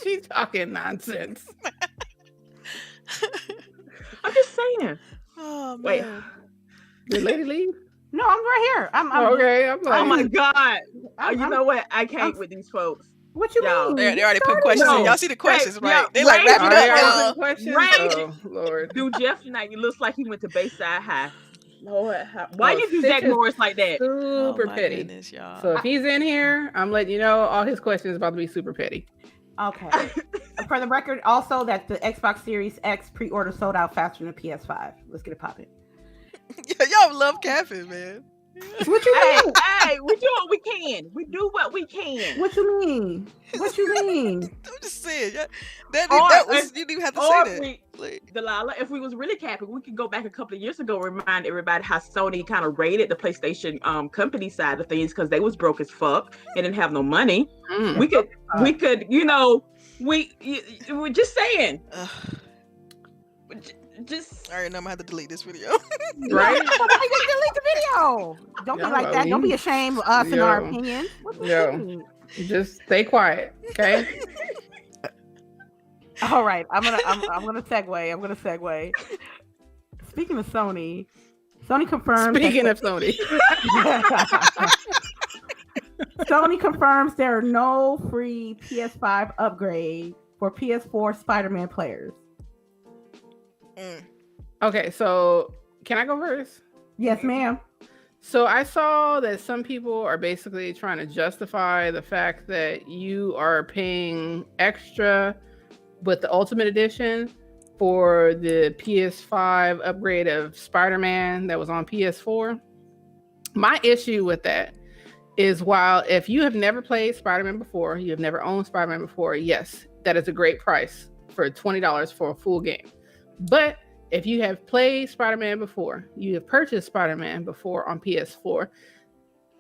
She's talking nonsense. I'm just saying. Oh Wait. man. Did lady leave? No, I'm right here. I'm Okay, I'm like, Oh my God. I'm- You know what? I can't I'm- with these folks. What you Y'all. mean? They already put questions No. in. Y'all see the questions, Right, right? yeah, They like wrap oh, it they up, already y'all. put questions? Right. Oh, Lord. Dude, Jeff tonight, he looks like he went to Bayside High. Lord, why Oh, you do Stitch Zach is Morris like that? Super my petty. goodness, y'all. So if he's in here, I'm letting you know all his questions about to be super petty. Okay. For the record, also that the Xbox Series X pre-order sold out faster than the PS5. Let's get it popping. Y'all love capping, man. What you Hey, mean? hey, we do what we can. We do what we can. What you mean? What you mean? I'm just saying. That Or was you didn't even have to Or say that. we, Like, Delilah, if we was really capping, we could go back a couple of years ago and remind everybody how Sony kind of raided the PlayStation company side of things because they was broke as fuck and didn't have no money. Mm. We could, we just saying. ugh. Just All right, now I'm gonna have to delete this video. Right? Somebody just delete the video. Don't be Y'all like that. Don't be ashamed of us and our Yo. opinions. What you Yo. mean? Just stay quiet, okay? All right, I'm gonna segue. Speaking of Sony confirms. Speaking of Sony. Sony confirms there are no free PS5 upgrades for PS4 Spider-Man players. Okay, so can I go first? Yes, ma'am. So I saw that some people are basically trying to justify the fact that you are paying extra with the Ultimate Edition for the PS5 upgrade of Spider-Man that was on PS4. My issue with that is while if you have never played Spider-Man before, you have never owned Spider-Man before, yes, that is a great price for $20 for a full game. But if you have played Spider-Man before, you have purchased Spider-Man before on PS4,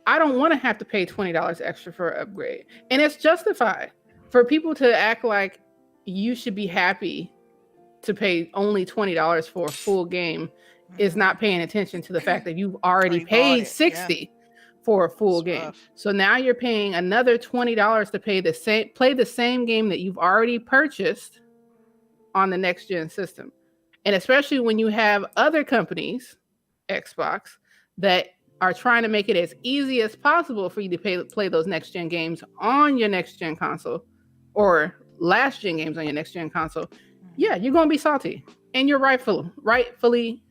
I don't want to have to pay $20 extra for an upgrade. And it's justified for people to act like you should be happy to pay only $20 for a full game is not paying attention to the fact that you've already paid $60 for a full game. So now you're paying another $20 to play the same game that you've already purchased on the next gen system. And especially when you have other companies, Xbox, that are trying to make it as easy as possible for you to play those next gen games on your next gen console or last gen games on your next gen console. Yeah, you're going to be salty. and you're rightfully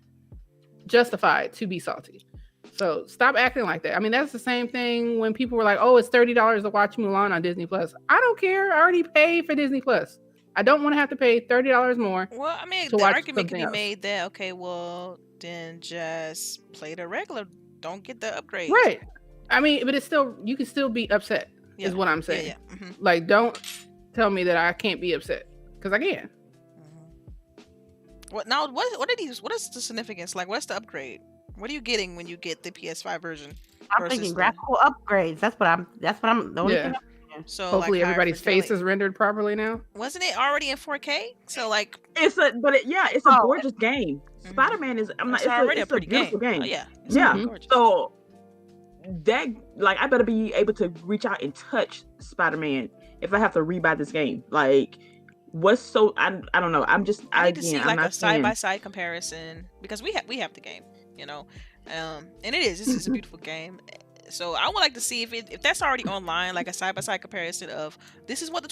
justified to be salty. So stop acting like that. I mean, that's the same thing when people were like, "Oh, it's $30 to watch Mulan on Disney Plus." I don't care. I already paid for Disney Plus. I don't want to have to pay $30 more. Well, I mean, to the watch argument can be something else. made that okay, well, then just play the regular. Don't get the upgrade. Right. I mean, but it's still, you can still be upset. Yeah. Is what I'm saying. Yeah. Mm-hmm. Like, don't tell me that I can't be upset because I can. What now? What are these? What is the significance? Like, what's the upgrade? What are you getting when you get the PS5 version? I'm thinking graphical upgrades. That's what I'm. The only thing. So hopefully like, everybody's face is rendered properly now. Wasn't it already in 4K? So like, it's a gorgeous game. Spider-Man is. It's already a pretty beautiful game. Oh, yeah. Gorgeous. So that, like, I better be able to reach out and touch Spider-Man if I have to rebuy this game. Like, what's so? I don't know. I need to see like a side-by-side comparison because we have the game, you know, and this is a beautiful game. So I would like to see if that's already online, like a side-by-side comparison of this is what the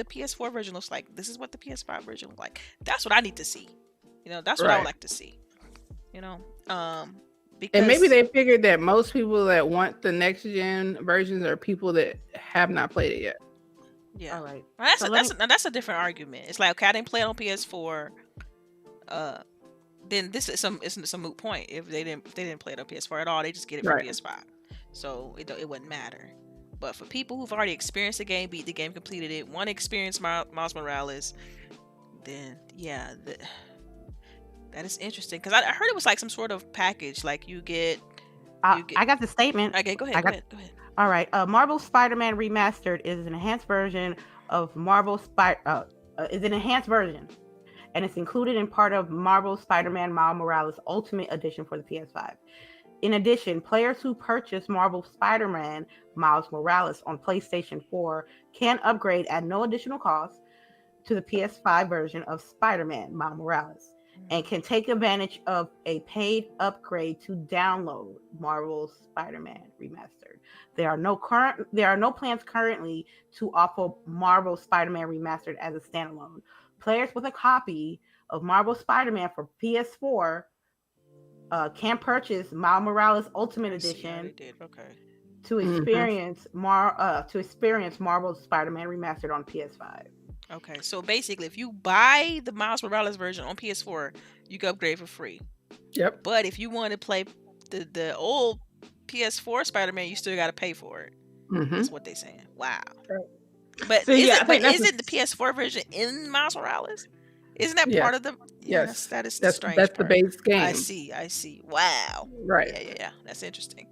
PS4 version looks like. This is what the PS5 version looks like. That's what I need to see. You know, that's what I would like to see. You know, because... And maybe they figured that most people that want the next gen versions are people that have not played it yet. Yeah, all right. Well, that's a different argument. It's like, okay, I didn't play it on PS4. Then this is a moot point if they didn't play it on PS4 at all. They just get it from PS5, so it wouldn't matter. But for people who've already experienced the game, beat the game, completed it, want to experience Miles Morales, then yeah, that is interesting because I heard it was like some sort of package, like you get. I got the statement. Okay, go ahead. Go ahead. All right. Marvel Spider-Man Remastered is an enhanced version of is an enhanced version, and it's included in part of Marvel Spider-Man Miles Morales Ultimate Edition for the PS5. In addition, players who purchase Marvel Spider-Man Miles Morales on PlayStation 4 can upgrade at no additional cost to the PS5 version of Spider-Man Miles Morales and can take advantage of a paid upgrade to download Marvel Spider-Man Remastered. There are no plans currently to offer Marvel Spider-Man Remastered as a standalone. Players with a copy of Marvel Spider-Man for PS4 can purchase Miles Morales Ultimate Edition to experience Marvel Spider-Man Remastered on PS5. Okay, so basically, if you buy the Miles Morales version on PS4, you can upgrade for free. Yep. But if you want to play the old PS4 Spider-Man, you still got to pay for it. That's what they're saying. Wow. But isn't the PS4 version in Miles Morales? Isn't that part of the? Yes, that is the strange that's part. the base game. I see. Wow. Right. Yeah. That's interesting.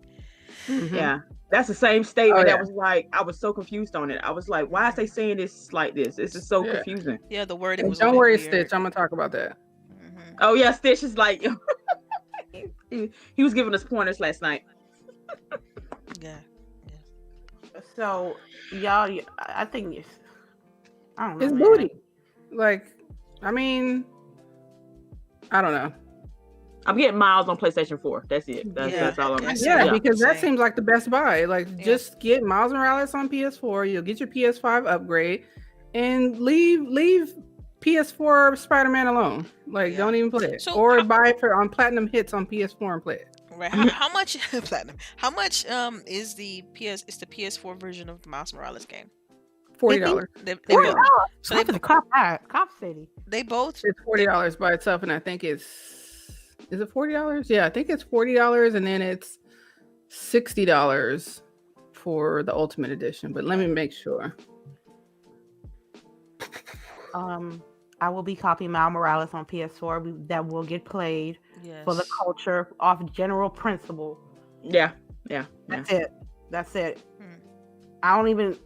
Yeah, that's the same statement that was like, I was so confused on it. I was like, why is they saying this like this? This is so confusing. Yeah, the wording was. Don't worry, weird. Stitch. I'm gonna talk about that. Oh yeah, Stitch is like, he was giving us pointers last night. Yeah. So y'all, I think I don't know. It's booty. Like, I mean, I don't know. I'm getting Miles on PlayStation 4. That's it. That's all I'm saying. Yeah, because that seems like the best buy. Like, just get Miles Morales on PS4. You'll get your PS5 upgrade, and leave PS4 Spider-Man alone. Like, don't even play it, or buy it on Platinum Hits on PS4 and play it. Right? How much Platinum? How much is the PS4 version of the Miles Morales game? $40. $40. So they Cop City. They both. It's $40 by itself, and I think it's. Is it $40? Yeah, I think it's $40, and then it's $60 for the Ultimate Edition. But let me make sure. I will be copying Miles Morales on PS4. That will get played for the culture off general principle. Yeah. That's it. I don't even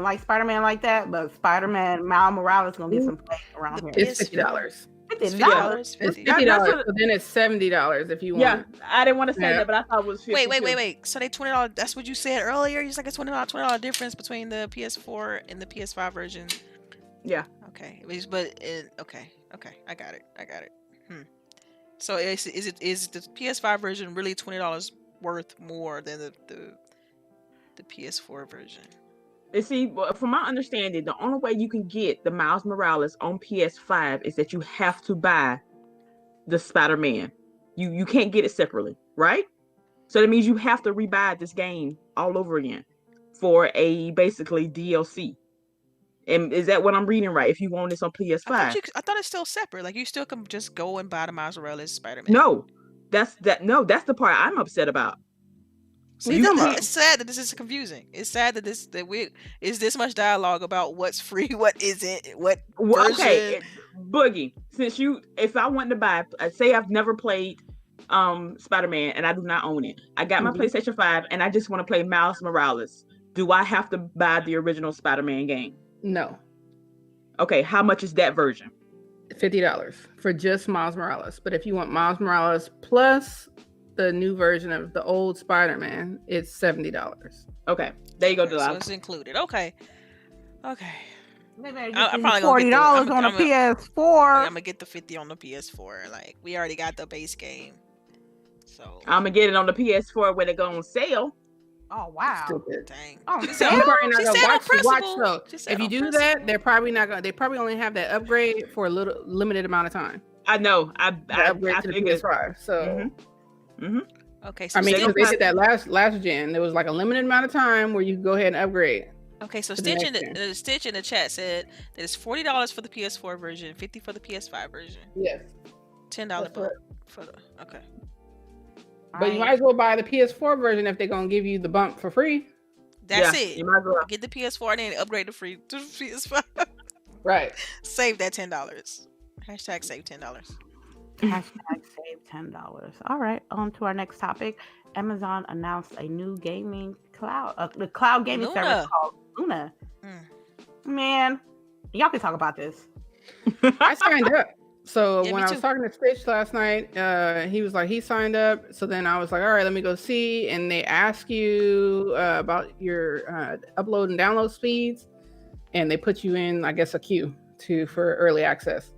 like Spider-Man like that, but Spider-Man Miles Morales is gonna get some play around here. It's $50. $50. It's $50. So then it's $70 if you want. Yeah, I didn't want to say that, but I thought it was $50. Wait. So they $20. That's what you said earlier. It's like a $20 difference between the PS4 and the PS5 version. Yeah. Okay. Okay. I got it. So is the PS5 version really $20 worth more than the PS4 version? You see, from my understanding, the only way you can get the Miles Morales on PS5 is that you have to buy the Spider-Man. You can't get it separately, right? So that means you have to rebuy this game all over again for a basically DLC. And is that what I'm reading right? If you want this on PS5, I thought it's still separate. Like you still can just go and buy the Miles Morales Spider-Man. No, that's the part I'm upset about. See, it's sad that this is confusing. It's sad that is this much dialogue about what's free, what isn't, what version. Okay, Boogie. If I want to buy, say I've never played Spider-Man and I do not own it. I got my PlayStation 5 and I just want to play Miles Morales. Do I have to buy the original Spider-Man game? No. Okay, how much is that version? $50 for just Miles Morales. But if you want Miles Morales plus the new version of the old Spider-Man, it's $70. Okay, there you go, Delilah. So it's included. Okay. I'm probably $40 on a PS4. I'm gonna get the 50 on the PS4. Like we already got the base game, so I'm gonna get it on the PS4 when it go on sale. Oh wow! Stupid. Dang. Oh, She said watch though. If you do that, they're probably not gonna. They probably only have that upgrade for a little limited amount of time. I know. I upgrade to the PS5. So. Okay, so I mean, they did that last gen. There was like a limited amount of time where you could go ahead and upgrade. Okay, so Stitch in the chat said that it's $40 for the PS4 version, $50 for the PS5 version. Yes. $10 for the okay. But you might as well buy the PS4 version if they're gonna give you the bump for free. That's it. You might as well get the PS4 and then upgrade to the PS5. Right. Save that $10. Hashtag save $10. Hashtag save $10. All right, on to our next topic. Amazon announced a new gaming cloud, the cloud gaming service called Luna. Man, y'all can talk about this. I signed up. So when I was talking to Stitch last night, he was like, he signed up. So then I was like, all right, let me go see. And they ask you about your upload and download speeds. And they put you in, I guess, a queue for early access.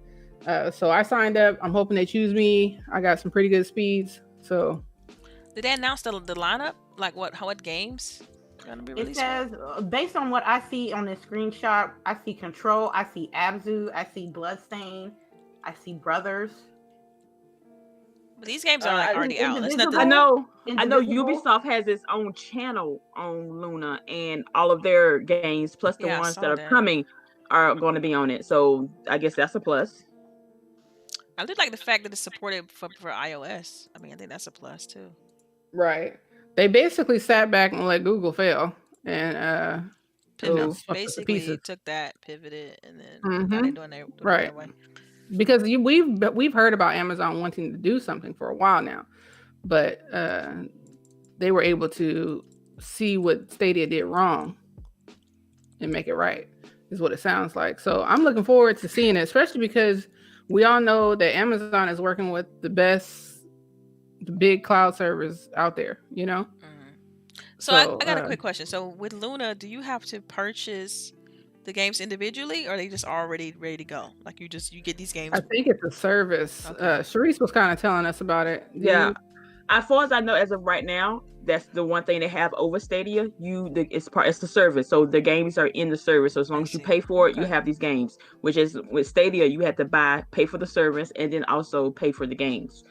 So I signed up. I'm hoping they choose me. I got some pretty good speeds. So did they announce the lineup? Like what games are going to be released? It says, based on what I see on this screenshot, I see Control, I see Abzu, I see Bloodstain, I see Brothers. But these games are like already out. I know Ubisoft has its own channel on Luna, and all of their games, plus the ones that are coming, are going to be on it. So I guess that's a plus. I did like the fact that it's supported for iOS. I mean, I think that's a plus too. Right. They basically sat back and let Google fail, and basically took that, pivoted, and then they're doing their way. Because we've heard about Amazon wanting to do something for a while now, but they were able to see what Stadia did wrong and make it right, is what it sounds like. So I'm looking forward to seeing it, especially because we all know that Amazon is working with the big cloud servers out there, you know? So I got a quick question. So with Luna, do you have to purchase the games individually, or are they just already ready to go? Like you get these games? I think it's a service. Okay. Charisse was kind of telling us about it. As far as I know, as of right now, that's the one thing they have over Stadia. It's the service, so the games are in the service. So as long as you pay for it, you have these games. Which is with Stadia, you have to pay for the service, and then also pay for the games.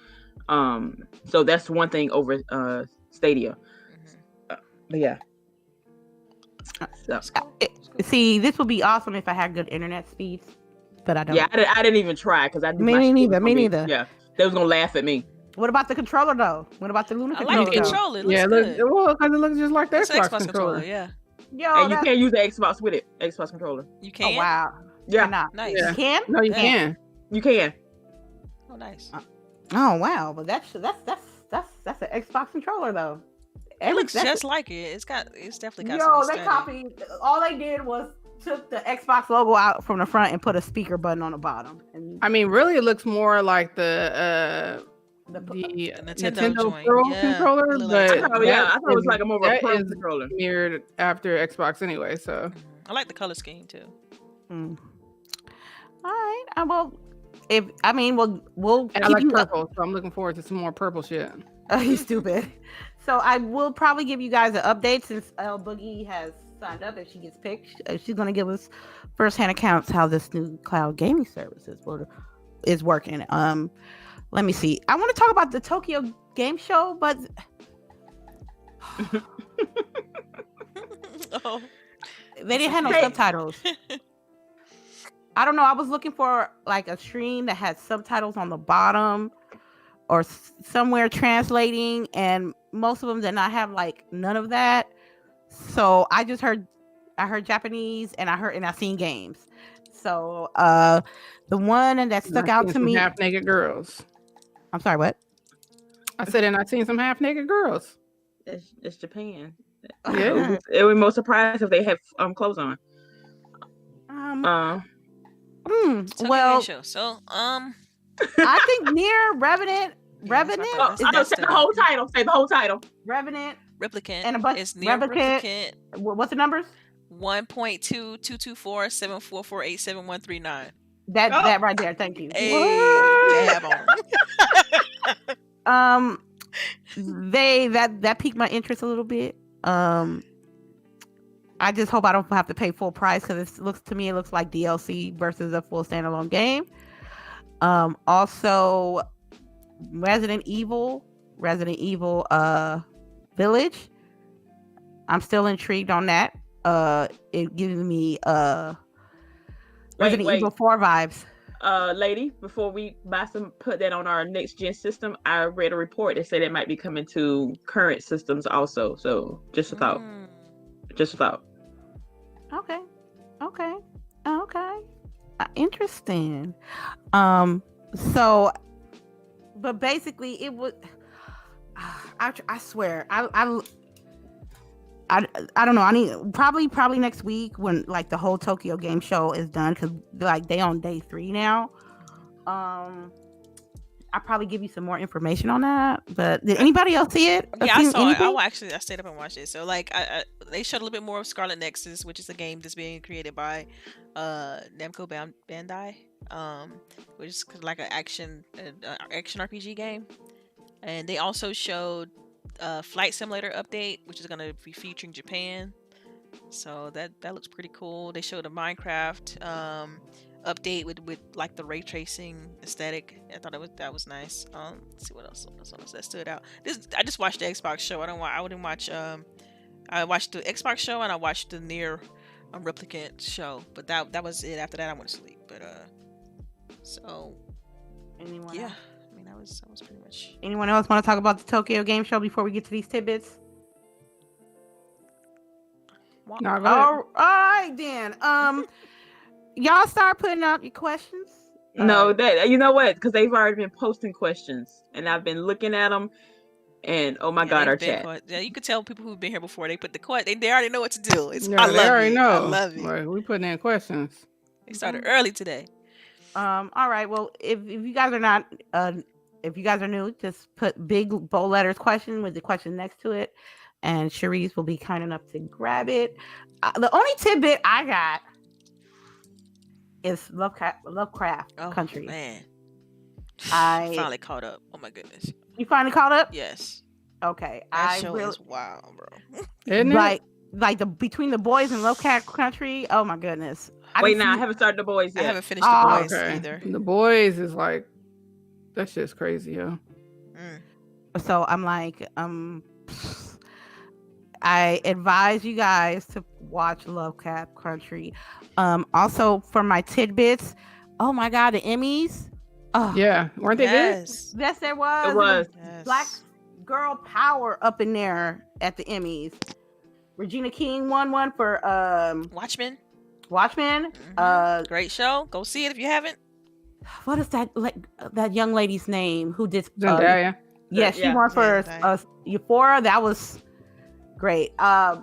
So that's one thing over Stadia. But yeah. So. See, this would be awesome if I had good internet speeds, but I don't. Yeah, I didn't even try because I. Me neither. Yeah, they was gonna laugh at me. What about the controller though? What about the Luna controller? I like the controller. It looks good. Because it looks just like the Xbox controller. Yeah. And you can't use the Xbox with it. Xbox controller. You can. Oh wow. Yeah. Nice. You can? No, you can. You can. Oh, nice. Oh wow, but that's an Xbox controller though. It looks just like it. It's definitely got. They copied. All they did was took the Xbox logo out from the front and put a speaker button on the bottom. And I mean, really, it looks more like the Nintendo Pro controller, but I thought it was like more of a Pro controller. Mirrored after Xbox anyway, so I like the color scheme too. All right, we'll. And I like purple, so I'm looking forward to some more purple shit. Oh, you stupid. So I will probably give you guys an update since LBOOGIE has signed up. If she gets picked, she's going to give us firsthand accounts how this new cloud gaming service is working. let me see. I want to talk about the Tokyo Game Show, but Oh, they didn't have no Hey. subtitles. I don't know. I was looking for like a stream that had subtitles on the bottom or somewhere translating, and most of them did not have like none of that. So I heard Japanese, and I seen games. So the one that stuck out to me, half naked girls. I'm sorry, what? I said, and I seen some half naked girls. It's Japan. Yeah. It would be most surprised if they have clothes on. Well, show. So I think near Revenant. Say the whole title. Say the whole title. Revenant. Replicant And a bunch is near Replicant. What's the numbers? 1.2224744877139. That right there. Thank you. Hey, they have on. That piqued my interest a little bit. I just hope I don't have to pay full price, because it looks like DLC versus a full standalone game. Also, Resident Evil Village. I'm still intrigued on that. It gives me Resident Evil 4 vibes. Lady, before we put that on our next gen system, I read a report that said it might be coming to current systems also. So just a thought. Just a thought. Okay. Interesting. So, but basically, it would. I swear, I don't know. I need probably next week, when like the whole Tokyo Game Show is done, because like they on day 3 now. I'll probably give you some more information on that. But did anybody else see it? Yeah, I saw it. I stayed up and watched it. So like, they showed a little bit more of Scarlet Nexus, which is a game that's being created by Namco Bandai, which is like an action RPG game. And they also showed Flight Simulator update, which is going to be featuring Japan. So that looks pretty cool. They showed a Minecraft update with like the ray tracing aesthetic. I thought that was nice. Let's see what else that stood out. I just watched the Xbox show. I wouldn't watch. I watched the Xbox show, and I watched the Nier Replicant show. But that was it. After that, I went to sleep. But so anyone? Yeah. Else? I mean, that was pretty much. Anyone else want to talk about the Tokyo Game Show before we get to these tidbits? No, all right then. Y'all start putting out your questions. No, that you know what? Because they've already been posting questions, and I've been looking at them. And oh my God, our chat. Yeah, you could tell people who've been here before. They put the question. They already know what to do. I love it. I love it. Right, we putting in questions. They started early today. All right. Well, if you guys are not, if you guys are new, just put big bold letters question with the question next to it, and Cherise will be kind enough to grab it. The only tidbit I got is Lovecraft Country. Man, I finally caught up. Oh my goodness. You finally caught up? Yes. Okay. That show is wild, bro. Isn't it? Like between The Boys and Lovecraft Country. Oh my goodness. I haven't started The Boys yet. I haven't finished The Boys either. The Boys is like, that's just crazy, yo. So I'm like, I advise you guys to watch Lovecraft Country. Also for my tidbits, oh my God, the Emmys. Oh yeah, weren't they good? Yes, there was. It was. Yes. Black girl power up in there at the Emmys. Regina King won one for Watchmen. Mm-hmm. Great show. Go see it if you haven't. What is that young lady's name who did Zendaya? Yes, she won for Euphoria. That was great. I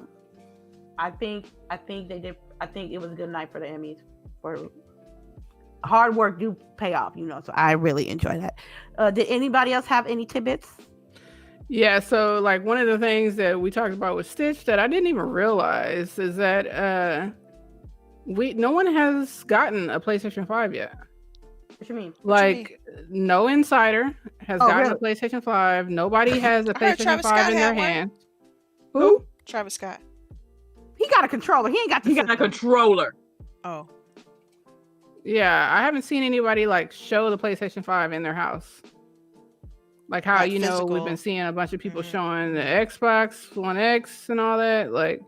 think they did. I think it was a good night for the Emmys. For hard work do pay off, so I really enjoy that. Did anybody else have any tidbits? Yeah, so like one of the things that we talked about with Stitch that I didn't even realize is that no one has gotten a PlayStation 5 yet. What you mean? Like no insider has gotten a PlayStation 5. Nobody has a PlayStation 5 in their hand. Who? Travis Scott. He got a controller. He ain't got a controller. Oh. Yeah, I haven't seen anybody like show the PlayStation 5 in their house. Like how Like we've been physical. seeing a bunch of people showing the Xbox One X and all that. Like,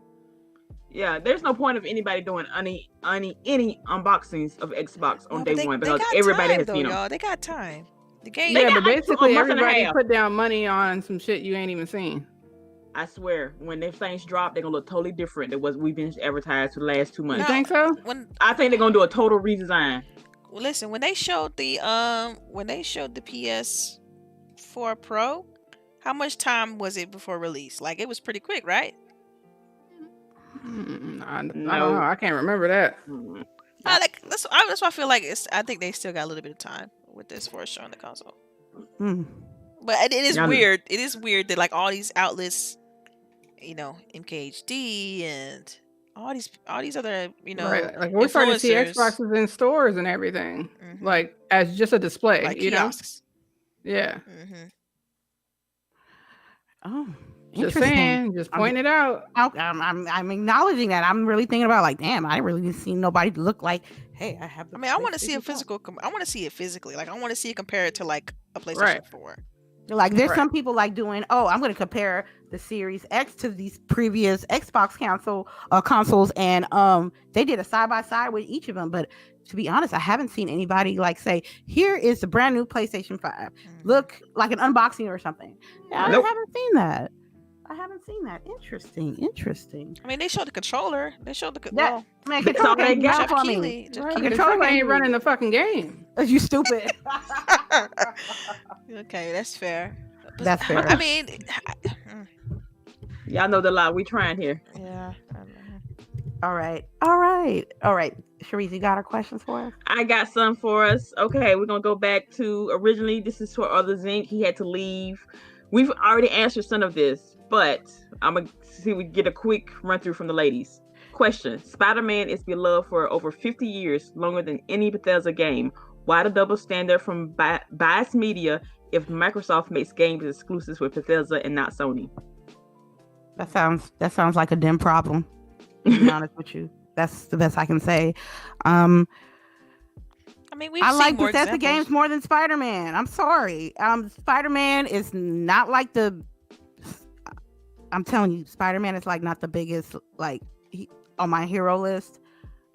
yeah, there's no point of anybody doing any unboxings of Xbox on day one because everybody has seen them. Y'all. They got time. The game. yeah, but got, like, basically a month and a everybody half. put down money on some shit you ain't even seen. I swear, when their things drop, they're gonna look totally different than what we've been advertised for the last 2 months. You think so? I think they're gonna do a total redesign. Well, listen, when they showed the PS4 Pro, how much time was it before release? Like, it was pretty quick, right? I don't know. I can't remember that. That's why I feel like I think they still got a little bit of time with this for showing the console. But it is weird. It is weird that like all these outlets, MKHD and all these other, right. Like we're starting to see Xboxes in stores and everything, like as just a display, like kiosks. Yeah. Oh, just saying, just point it out. I'm acknowledging that. I'm really thinking about like, damn, I really didn't see nobody look like, hey, I have. I want to see a physical. I want to see it physically. Like I want to see it compared to like a PlayStation 4. Like there's some people like doing, I'm going to compare the Series X to these previous Xbox consoles, and they did a side by side with each of them. But to be honest, I haven't seen anybody like say, here is the brand new PlayStation 5. Look like an unboxing or something. Yeah, I haven't seen that. Interesting. I mean, they showed the controller. They showed the controller ain't running the fucking game. You stupid. Okay, that's fair. That's fair. I mean, y'all know the lie. We trying here. Yeah. All right. Chareece, you got our questions for us? I got some for us. Okay, we're gonna go back to originally. This is for Other Zinc. He had to leave. We've already answered some of this, but I'm gonna see if we get a quick run through from the ladies. Question: Spider-Man is beloved for over 50 years, longer than any Bethesda game. Why the double standard from biased media if Microsoft makes games exclusives with Bethesda and not Sony? That sounds like a dim problem. To be honest with you, that's the best I can say. I like Bethesda games more than Spider-Man. I'm sorry. Spider-Man is not like I'm telling you, Spider-Man is like not the biggest on my hero list.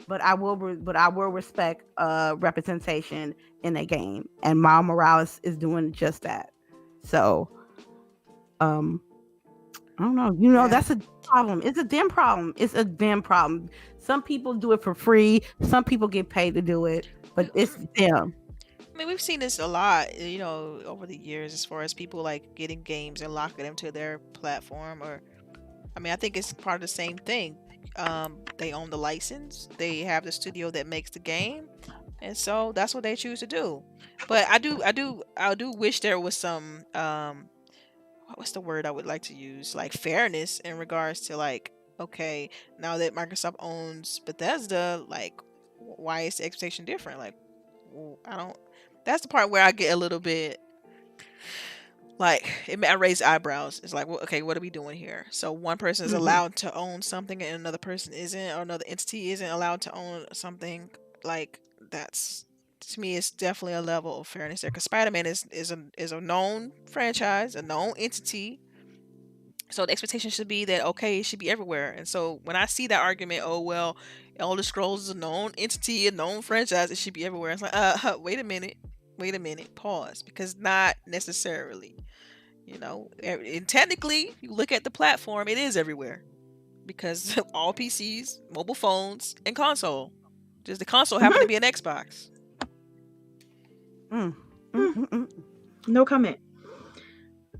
But I will respect representation in a game, and Miles Morales is doing just that. So, I don't know. That's a problem. It's a damn problem. Some people do it for free. Some people get paid to do it, but it's them. I mean, we've seen this a lot, over the years, as far as people like getting games and locking them to their platform. I think it's part of the same thing. They own the license. They have the studio that makes the game, and so that's what they choose to do. But I do wish there was some what's the word I would like to use, like fairness in regards to like, okay, now that Microsoft owns Bethesda, like why is the expectation different? Like, that's the part where I get a little bit like, I raise eyebrows. It's like, well, okay, what are we doing here? So one person is allowed to own something and another person isn't, or another entity isn't allowed to own something. Like, that's, to me, it's definitely a level of fairness there. Because Spider-Man is a known franchise, a known entity. So the expectation should be that, okay, it should be everywhere. And so when I see that argument, oh, well, Elder Scrolls is a known entity, a known franchise, it should be everywhere. It's like, wait a minute, pause. Because not necessarily, and technically, you look at the platform, it is everywhere. Because all PCs, mobile phones, and console. Just the console happen to be an Xbox. No comment.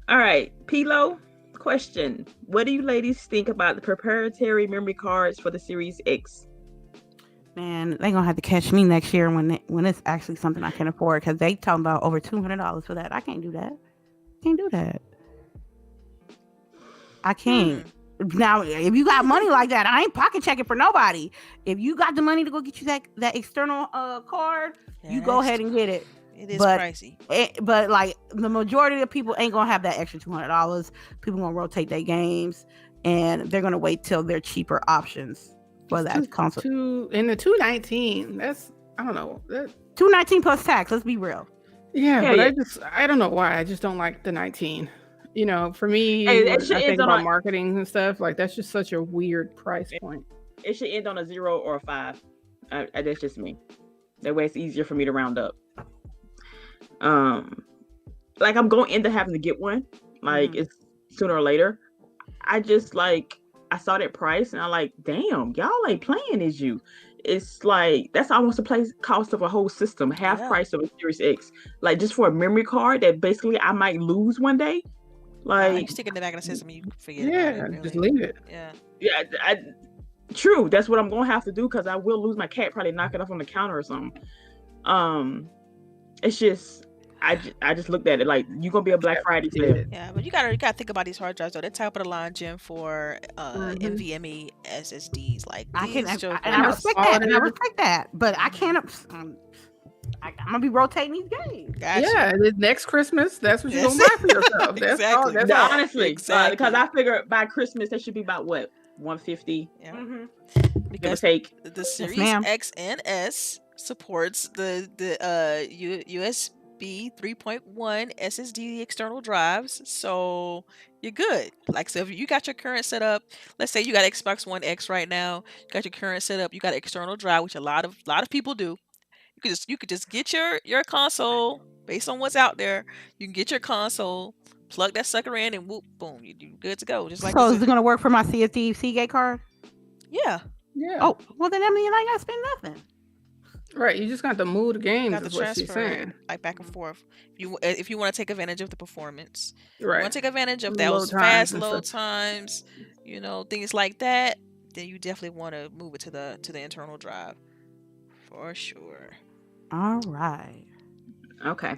All right, Pilo. Question: what do you ladies think about the proprietary memory cards for the Series X? Man, they gonna have to catch me next year when it's actually something I can afford, because they talking about over $200 for that. I can't do that. I can't. Now, if you got money like that, I ain't pocket checking for nobody. If you got the money to go get you that external card, you go ahead and get it. It is pricey. But like the majority of people ain't gonna have that extra $200. People gonna rotate their games, and they're gonna wait till they're cheaper options for that console. In the $219, that's, I don't know, $219 plus tax. Let's be real. Yeah, Yeah, but yeah. I don't know why. I just don't like the 19. You know, for me, Hey, when I think about marketing and stuff, like that's just such a weird price point. It should end on a 0 or a 5. That's just me. That way it's easier for me to round up. Like I'm going into having to get one. Like it's sooner or later. I just like I saw that price and I'm like, damn, y'all ain't playing as you. It's like that's almost the place cost of a whole system, half price of a Series X. Like just for a memory card that basically I might lose one day. Like you stick it in the back of the system and you forget about it. Really. Just leave it. Yeah. True. That's what I'm gonna have to do because I will lose my cat, probably knock it off on the counter or something. It's just I just looked at it like you're gonna be a Black Friday player. Yeah, but you gotta think about these hard drives though. They're top of the line Gen 4 NVMe SSDs. Like I respect that, and I respect that, but I can't. I'm gonna be rotating these games. Gotcha. Yeah, next Christmas, that's what you're gonna buy for yourself. That's exactly. That's all. Honestly, because I figure by Christmas they should be about what 150. Yeah. Because take the Series X and S supports the USB 3.1 SSD external drives, so you're good. Like, so if you got your current setup, let's say you got Xbox One X right now, you got your current setup, you got an external drive, which a lot of people do. You could just get your console based on what's out there. You can get your console, plug that sucker in, and whoop, boom, you're good to go. Just like so, is it gonna work for my CFD Seagate card? Yeah. Oh, well then I mean I gotta spend nothing. Right, you just got to move the games. Is what she's saying. Like back and forth. If you want to take advantage of the performance, right? You want to take advantage of those fast load times, things like that. Then you definitely want to move it to the internal drive, for sure. All right. Okay.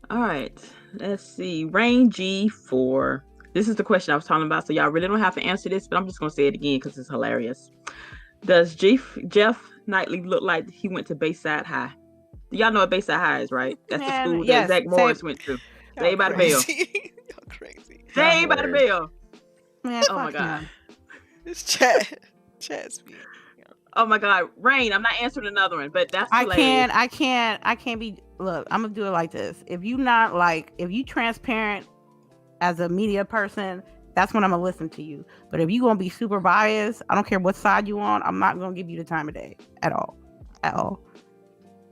All right. Let's see. Rain G4. This is the question I was talking about, so y'all really don't have to answer this, but I'm just gonna say it again because it's hilarious. Does Jeff Knightley look like he went to Bayside High? Y'all know what Bayside High is, right? That's the school that Zach Morris went to. Saved by the Bell. Crazy. Saved by the Bell. Man, oh my God. It's chat speed. Oh my God, Rain! I'm not answering another one, but that's hilarious. I can't be. Look, I'm gonna do it like this. If you transparent as a media person, that's when I'm gonna listen to you. But if you gonna be super biased, I don't care what side you on. I'm not gonna give you the time of day at all.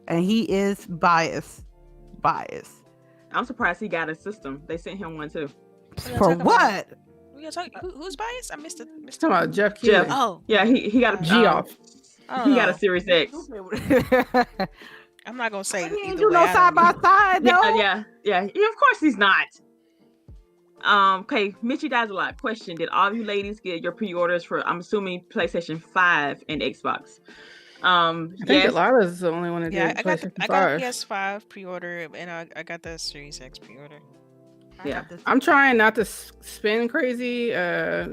And he is biased. I'm surprised he got a system. They sent him one too. For what? We gonna talk. Who's biased? I missed it. Talking about Jeff Keighley. Oh, yeah, he got a G off. He got a Series X. I'm not gonna say. He ain't do no side by side. No. Yeah. Of course he's not. Okay, Mitchie dies a lot. Question: did all of you ladies get your pre-orders for? I'm assuming PlayStation 5 and Xbox. I think Delilah's the only one that did. I got PS5 pre-order, and I got the Series X pre-order. Yeah, I'm trying not to spend crazy. I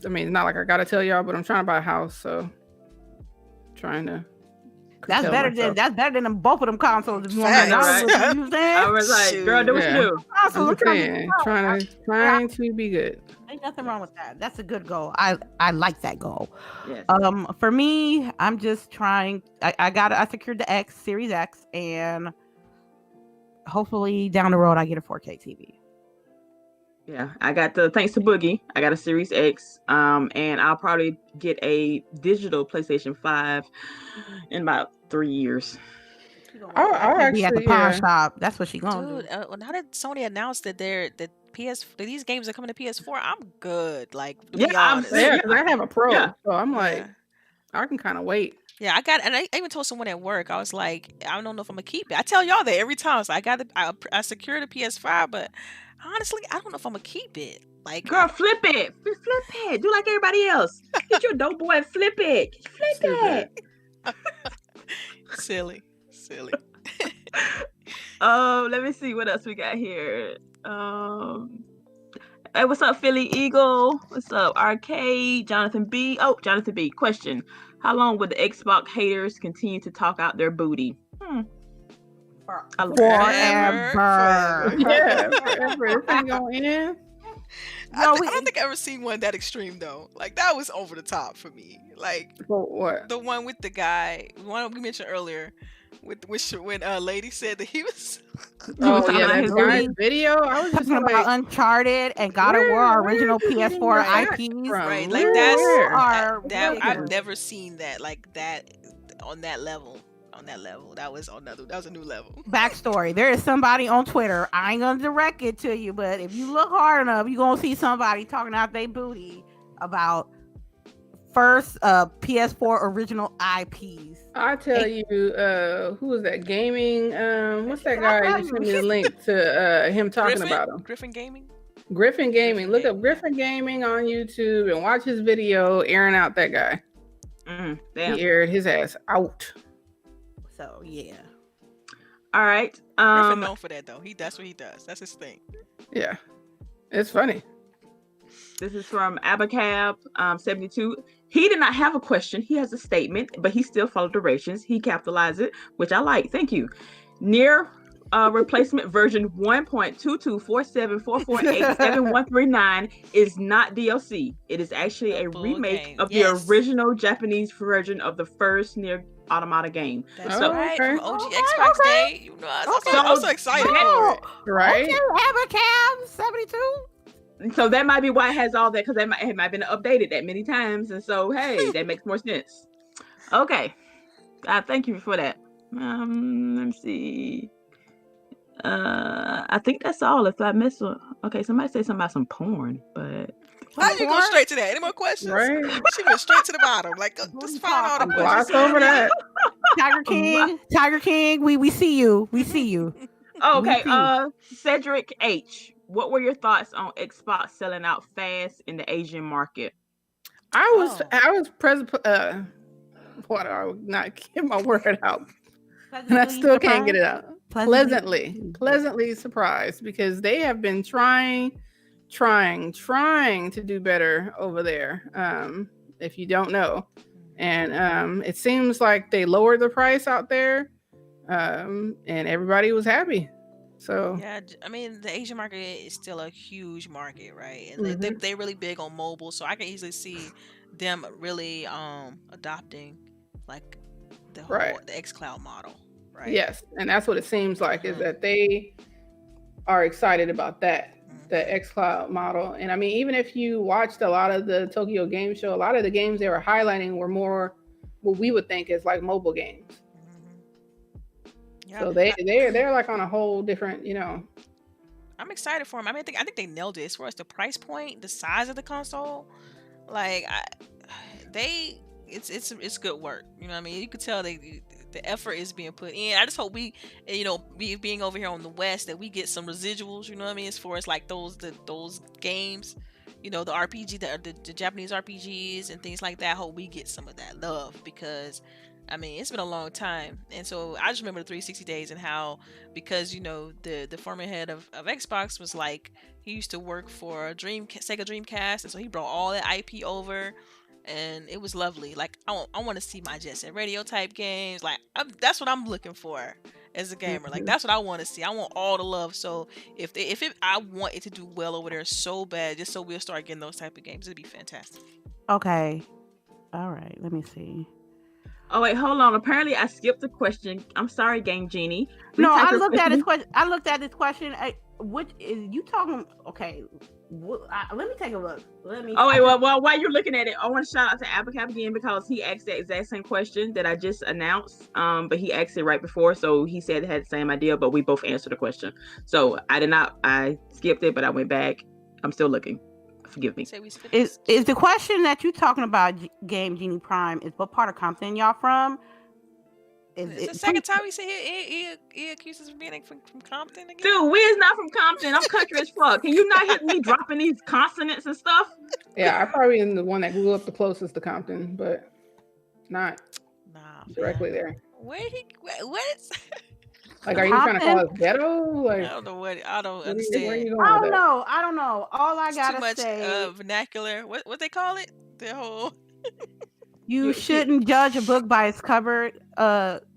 mean, it's not like I gotta tell y'all, but I'm trying to buy a house, so trying to. That's better than both of them consoles. If you want to I was like, girl, do what you do. I'm trying to be good. Ain't nothing wrong with that. That's a good goal. I like that goal. Yes. For me, I'm just trying. I secured the Series X, and hopefully down the road I get a 4K TV. Yeah, I got thanks to Boogie, I got a Series X, and I'll probably get a digital PlayStation 5 in about 3 years. I'll actually be at the pawn shop. That's what she gonna do. Now that Sony announced that these games are coming to PS4, I'm good. Like, I'm there because I have a Pro, so I'm like, I can kind of wait. Yeah, and I even told someone at work, I was like, I don't know if I'm gonna keep it. I tell y'all that every time. So I secured a PS5, but honestly, I don't know if I'm gonna keep it. Like, girl, flip it. Do like everybody else. Get your dope boy and flip it. Flip it. Silly. Let me see what else we got here. Hey, what's up, Philly Eagle? What's up, Arcade? Jonathan B. Question: how long will the Xbox haters continue to talk out their booty? Forever. Yeah, forever. This ain't gonna end. I don't think I've ever seen one that extreme though. Like, that was over the top for me. Like, what? The one with the guy, the one we mentioned earlier, when lady said that he was. Oh yeah, that guy's video. I was just talking about Uncharted and God of War original PS4 IPs. Right, like I've never seen that like that on that level. That was a new level. Backstory: there is somebody on Twitter. I ain't gonna direct it to you, but if you look hard enough, you're gonna see somebody talking out their booty about first PS4 original IPs. I tell you, who was that gaming? What's that guy? You sent me the link to him talking about him. Griffin Gaming. Look up Griffin Gaming on YouTube and watch his video airing out that guy. Damn. He aired his ass out. So yeah. All right. Griffin known for that though. That's what he does. That's his thing. Yeah, it's funny. This is from Abacab 72. He did not have a question. He has a statement, but he still followed directions. He capitalized it, which I like. Thank you. Near replacement version 1.224744877139 is not DLC. It is actually a remake of the original Japanese version of the first Nier Automata game. That's right. From OG Xbox Day. You know, I'm so excited for it. Right? Okay, Abacab 72. So that might be why it has all that, because it might have been updated that many times, and so hey, that makes more sense. Okay, thank you for that. Let me see. I think that's all. If I miss one, okay. Somebody say something about some porn, but how you go straight to that? Any more questions? Right? She went straight to the bottom. Like just find all the questions. Gloss over that. Tiger King, we see you. We see you. Okay, Cedric H. What were your thoughts on Xbox selling out fast in the Asian market? I was present. What? I would not get my word out, and I still can't get it out. Pleasantly surprised, because they have been trying to do better over there. If you don't know, and it seems like they lowered the price out there, and everybody was happy. So yeah, I mean the Asian market is still a huge market, right? And they're really big on mobile, so I can easily see them really adopting like the whole the xCloud model, right? Yes, and that's what it seems like is that they are excited about that, the xCloud model. And I mean, even if you watched a lot of the Tokyo Game Show, a lot of the games they were highlighting were more what we would think is like mobile games. So they're like on a whole different, I'm excited for them. I mean, I think they nailed it as far as the price point, the size of the console. Like, it's good work. You know what I mean? You could tell the effort is being put in. I just hope we being over here on the West, that we get some residuals. You know what I mean? As far as like those games, the RPG, the Japanese RPGs and things like that. I hope we get some of that love, because I mean, it's been a long time. And so I just remember the 360 days and how, because, the former head of Xbox was like, he used to work for Sega Dreamcast. And so he brought all that IP over, and it was lovely. Like, I want to see my Jet Set Radio type games. Like, that's what I'm looking for as a gamer. Like, that's what I want to see. I want all the love. So I want it to do well over there so bad, just so we'll start getting those type of games. It'd be fantastic. Okay. All right. Let me see. Oh wait, hold on. Apparently, I skipped the question. I'm sorry, Game Genie. I looked at this question. Which is you talking? Okay, let me take a look. Well, while you're looking at it, I want to shout out to Abacab again, because he asked the exact same question that I just announced. But he asked it right before, so he said it had the same idea, but we both answered the question. So I skipped it, but I went back. I'm still looking. Forgive me. Is the question that you're talking about, Game Genie Prime, is what part of Compton y'all from? It's the second time he said he accuses us of being from Compton again. Dude, we is not from Compton. I'm country as fuck. Can you not hit me dropping these consonants and stuff? Yeah, I probably am the one that grew up the closest to Compton, but not directly there. What? Like, are you trying to call us ghetto? Like, I don't know what. I don't understand. Where are you going I don't know. All I gotta too much, say, vernacular. What they call it? The whole. You shouldn't judge a book by its cover,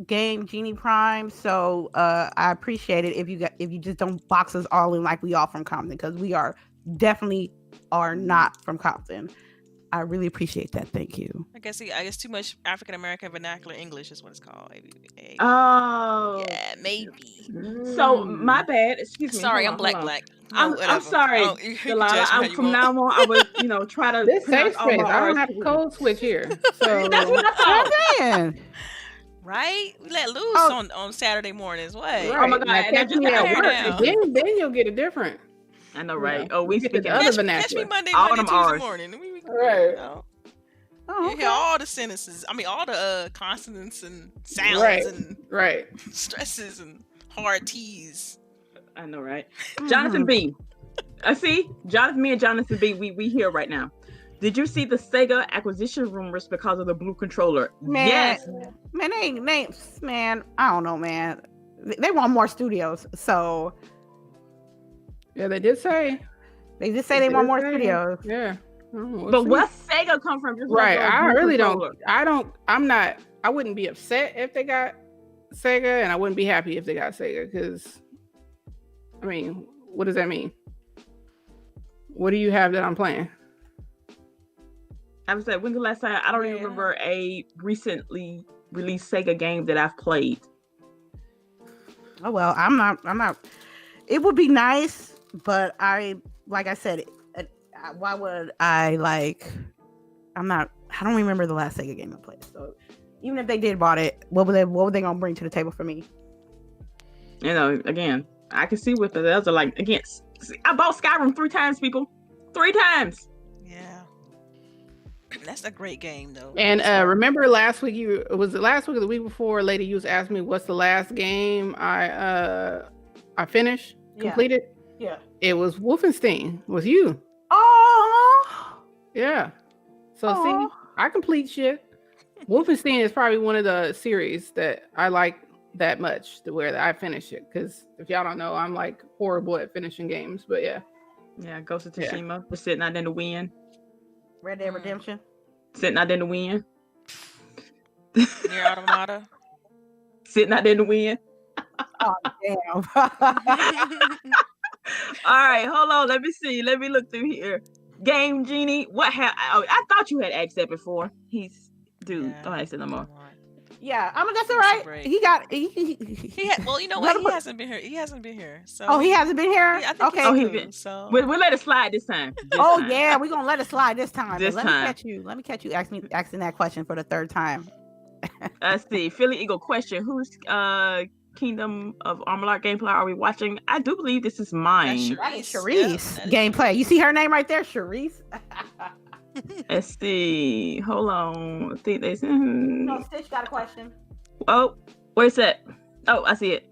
Game Genie Prime. So I appreciate it if you just don't box us all in like we all from Compton, because we definitely are not from Compton. I really appreciate that. Thank you. I guess too much African American vernacular English is what it's called. Oh. Yeah, maybe. So my bad. Excuse me. Sorry, Hold I'm on. black. I'm Whatever. sorry, Delilah. From now on, I would try to This safe pronounce all space. my I don't R's. have to code switch here. So That's what I thought. Man. Right? We let loose on Saturday mornings. What? Right. Oh my God! Now, And I catch just me got at here work. now. Then you'll get it different. I know, right? You know, Oh, we get the speaking other of vernacular. Catch me Monday, All Tuesday them R's. morning. Right. You know, Oh, you okay. hear all the sentences. I mean, all the consonants and sounds and Right. stresses and hard T's. I know, right? Jonathan B. See, me and Jonathan B. We here right now. Did you see the Sega acquisition rumors because of the blue controller? Man, Yes. Man, man, I don't know, man. They want more studios, so Yeah, they did say. they just say they want more studios. Yeah. We'll But see. where Sega come from? Just Right. like a I blue really controller? I wouldn't be upset if they got Sega, and I wouldn't be happy if they got Sega, because I mean, what does that mean? What do you have that I'm playing? I was like, when the last time? I don't even remember a recently released Sega game that I've played. Oh well, I'm not. It would be nice, but like I said, why would I like? I don't remember the last Sega game I played. So even if they did bought it, what were they gonna bring to the table for me? You know, again, I can see what the others are like. Again, I bought Skyrim 3 times, people. 3 times. Yeah. That's a great game, though. And remember last week, was it last week or the week before? Lady, you was asking me what's the last game I finished, completed. Yeah. It was Wolfenstein. Was you? Oh. Yeah. So see, I complete shit. Wolfenstein is probably one of the series that I like that much to where I finish it. Because if y'all don't know, I'm like horrible at finishing games. But yeah. Yeah, Ghost of Tsushima. Just sitting out in the wind. Red Dead Redemption. Sitting out in the wind. Near Automata. Sitting out in the wind. Oh damn. All right, hold on. Let me see. Let me look through here. Game Genie. I thought you had asked that before. Don't ask it no more. Yeah, I mean that's all right. Well, you know what? He hasn't been here. He hasn't been here. So. Oh, he hasn't been here. Yeah, I think okay. he's been. So. We'll let it slide this time. Yeah, we're gonna let it slide this time. Let me catch you asking that question for the third time. Let's see. Philly Eagle question: whose Kingdom of Amalur gameplay are we watching? I do believe this is mine. That is CHAREECE gameplay. You see her name right there, CHAREECE. Let's see. Hold on. I think they. No, Stitch got a question. Oh, where's that? Oh, I see it.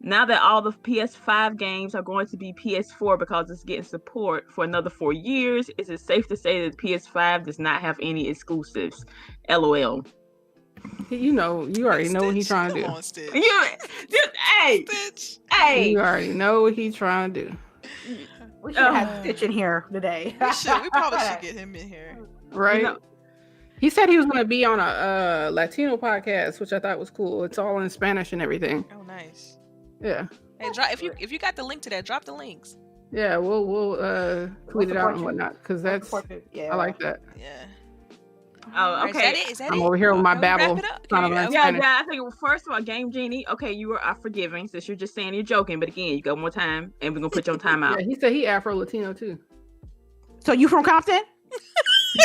Now that all the PS5 games are going to be PS4 because it's getting support for another 4 years, is it safe to say that PS5 does not have any exclusives? LOL. You already know what he's trying to do. On, Stitch. Hey. You already know what he's trying to do. We should have Stitch in here today. We probably should get him in here. Right. He said he was going to be on a Latino podcast, which I thought was cool. It's all in Spanish and everything. Oh, nice. Yeah. Hey, if you got the link to that, drop the links. Yeah, we'll tweet it out and whatnot, because that's I like that. Yeah. Oh, okay. Is that I'm it? over here with my babble. I think first of all, Game Genie. Okay, you are forgiving since you're just saying you're joking, but again, you got more time, and we're gonna put you on timeout. Yeah, he said he Afro Latino too. So you from Compton?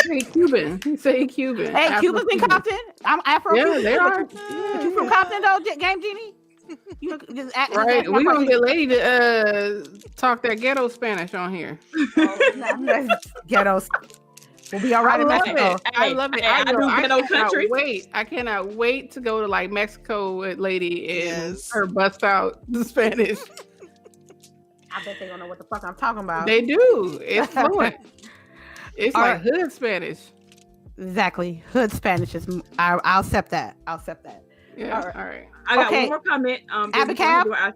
He said Cuban. Hey, Afro Cubans in Compton? I'm Afro. Yeah, they are. But you from Compton though, Game Genie? Right, we're gonna get Lady to talk that ghetto Spanish on here. Ghetto. We'll be all right in Mexico. I love it. I cannot wait to go to like Mexico with Lady and her bust out the Spanish. I bet they don't know what the fuck I'm talking about. They do. It's fluent. It's all like hood Spanish. Exactly. Hood Spanish is. I'll accept that. Yeah. All right. I got one more comment. Abacab?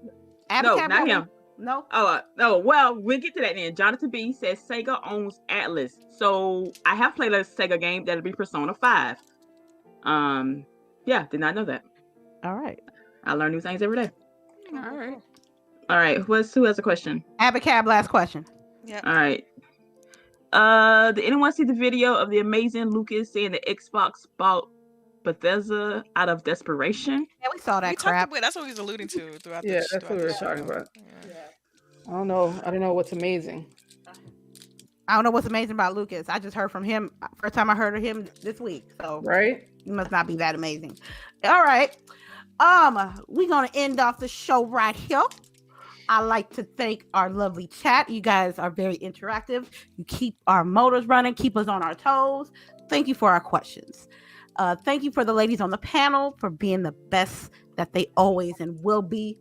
No, not him. No. Oh, well, we'll get to that then. Jonathan B says Sega owns Atlas. So I have played a Sega game that'll be Persona 5. Did not know that. All right. I learn new things every day. All right. Who has a question? Abacab, last question. Yeah. All right. Did anyone see the video of the amazing Lucas saying the Xbox bought Bethesda out of desperation? Yeah, we saw that crap. That's what he was alluding to throughout Yeah, the that's what we were talking show. about. Yeah. I don't know what's amazing. I don't know what's amazing about Lucas. I just heard from him. First time I heard of him this week. So right, it must not be that amazing. All right. We're gonna end off the show right here. I like to thank our lovely chat. You guys are very interactive. You keep our motors running, keep us on our toes. Thank you for our questions. Thank you for the ladies on the panel for being the best that they always and will be.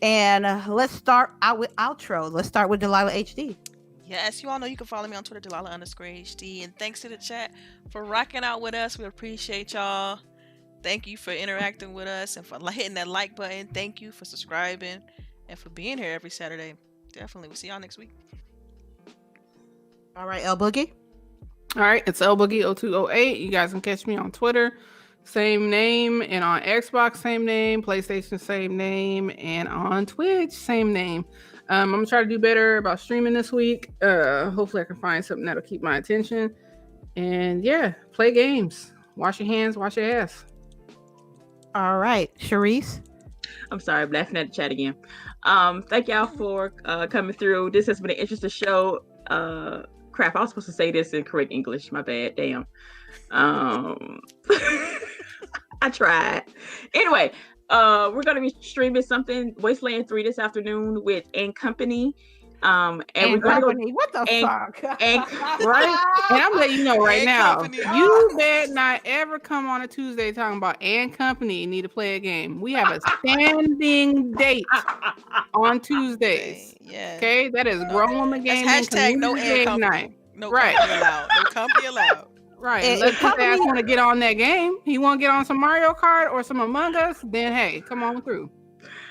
And let's start out with outro. Let's start with Delilah HD. Yes, you all know you can follow me on Twitter, Delilah_HD. And thanks to the chat for rocking out with us. We appreciate y'all. Thank you for interacting with us and for hitting that like button. Thank you for subscribing and for being here every Saturday. Definitely. We'll see y'all next week. All right, LBOOGIE. All right, it's LBOOGIE0208. You guys can catch me on Twitter, same name, and on Xbox, same name, PlayStation, same name, and on Twitch, same name. I'm gonna try to do better about streaming this week. Hopefully I can find something that'll keep my attention. And yeah, play games. Wash your hands, wash your ass. All right, CHAREECE. I'm sorry, I'm laughing at the chat again. Thank y'all for coming through. This has been an interesting show. Crap, I was supposed to say this in correct English. My bad. Damn. I tried. Anyway, we're gonna be streaming something Wasteland 3 this afternoon with and Company. And we're gonna go. What the fuck? Right? And I'm letting you know right now, you better not ever come on a Tuesday talking about and Company need to play a game. We have a standing date on Tuesdays. Yeah. Okay, that is grown woman game. Hashtag no and company. Night. No right. Company allowed. No company allowed. Right. Unless his ass want to get on that game, he want to get on some Mario Kart or some Among Us, then hey, come on through.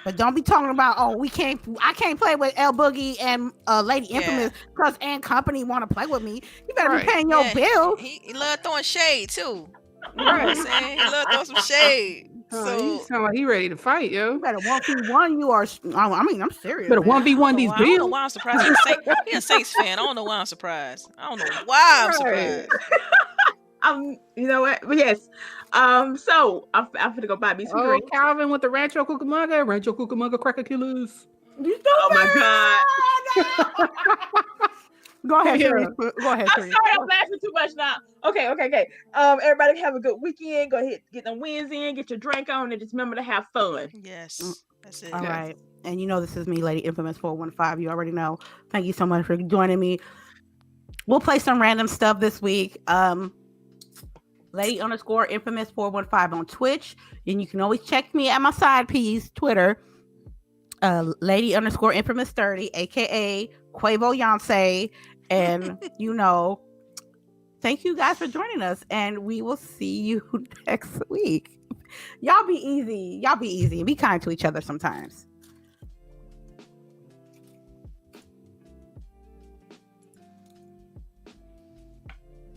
But don't be talking about, I can't play with LBOOGIE and Lady Infamous because and Company want to play with me. You better be paying your bills. He love throwing shade too. You know what I'm saying? He love throwing some shade. So he sound like he ready to fight, yo. You better 1v1 you are. I mean, I'm serious. Better 1v1 these bills. I don't know why I'm surprised. He's a Saints fan. I don't know why I'm surprised. I don't know why I'm surprised. You know what? But yes. So I'm gonna go buy me some drinks. Calvin with the Rancho Cucamonga Cracker Killers. Oh my God. Go ahead, Sherry. Go ahead, I'm sorry, I'm laughing too much now. Okay. Everybody have a good weekend. Go ahead, get them wins in, get your drink on, and just remember to have fun. Yes, that's it. All right. And you know this is me, Lady Infamous 415. You already know. Thank you so much for joining me. We'll play some random stuff this week. Lady_Infamous 415 on Twitch. And you can always check me at my side piece, Twitter. Lady_Infamous 30, aka Quavo Yonsei. And thank you guys for joining us. And we will see you next week. Y'all be easy. Be kind to each other sometimes.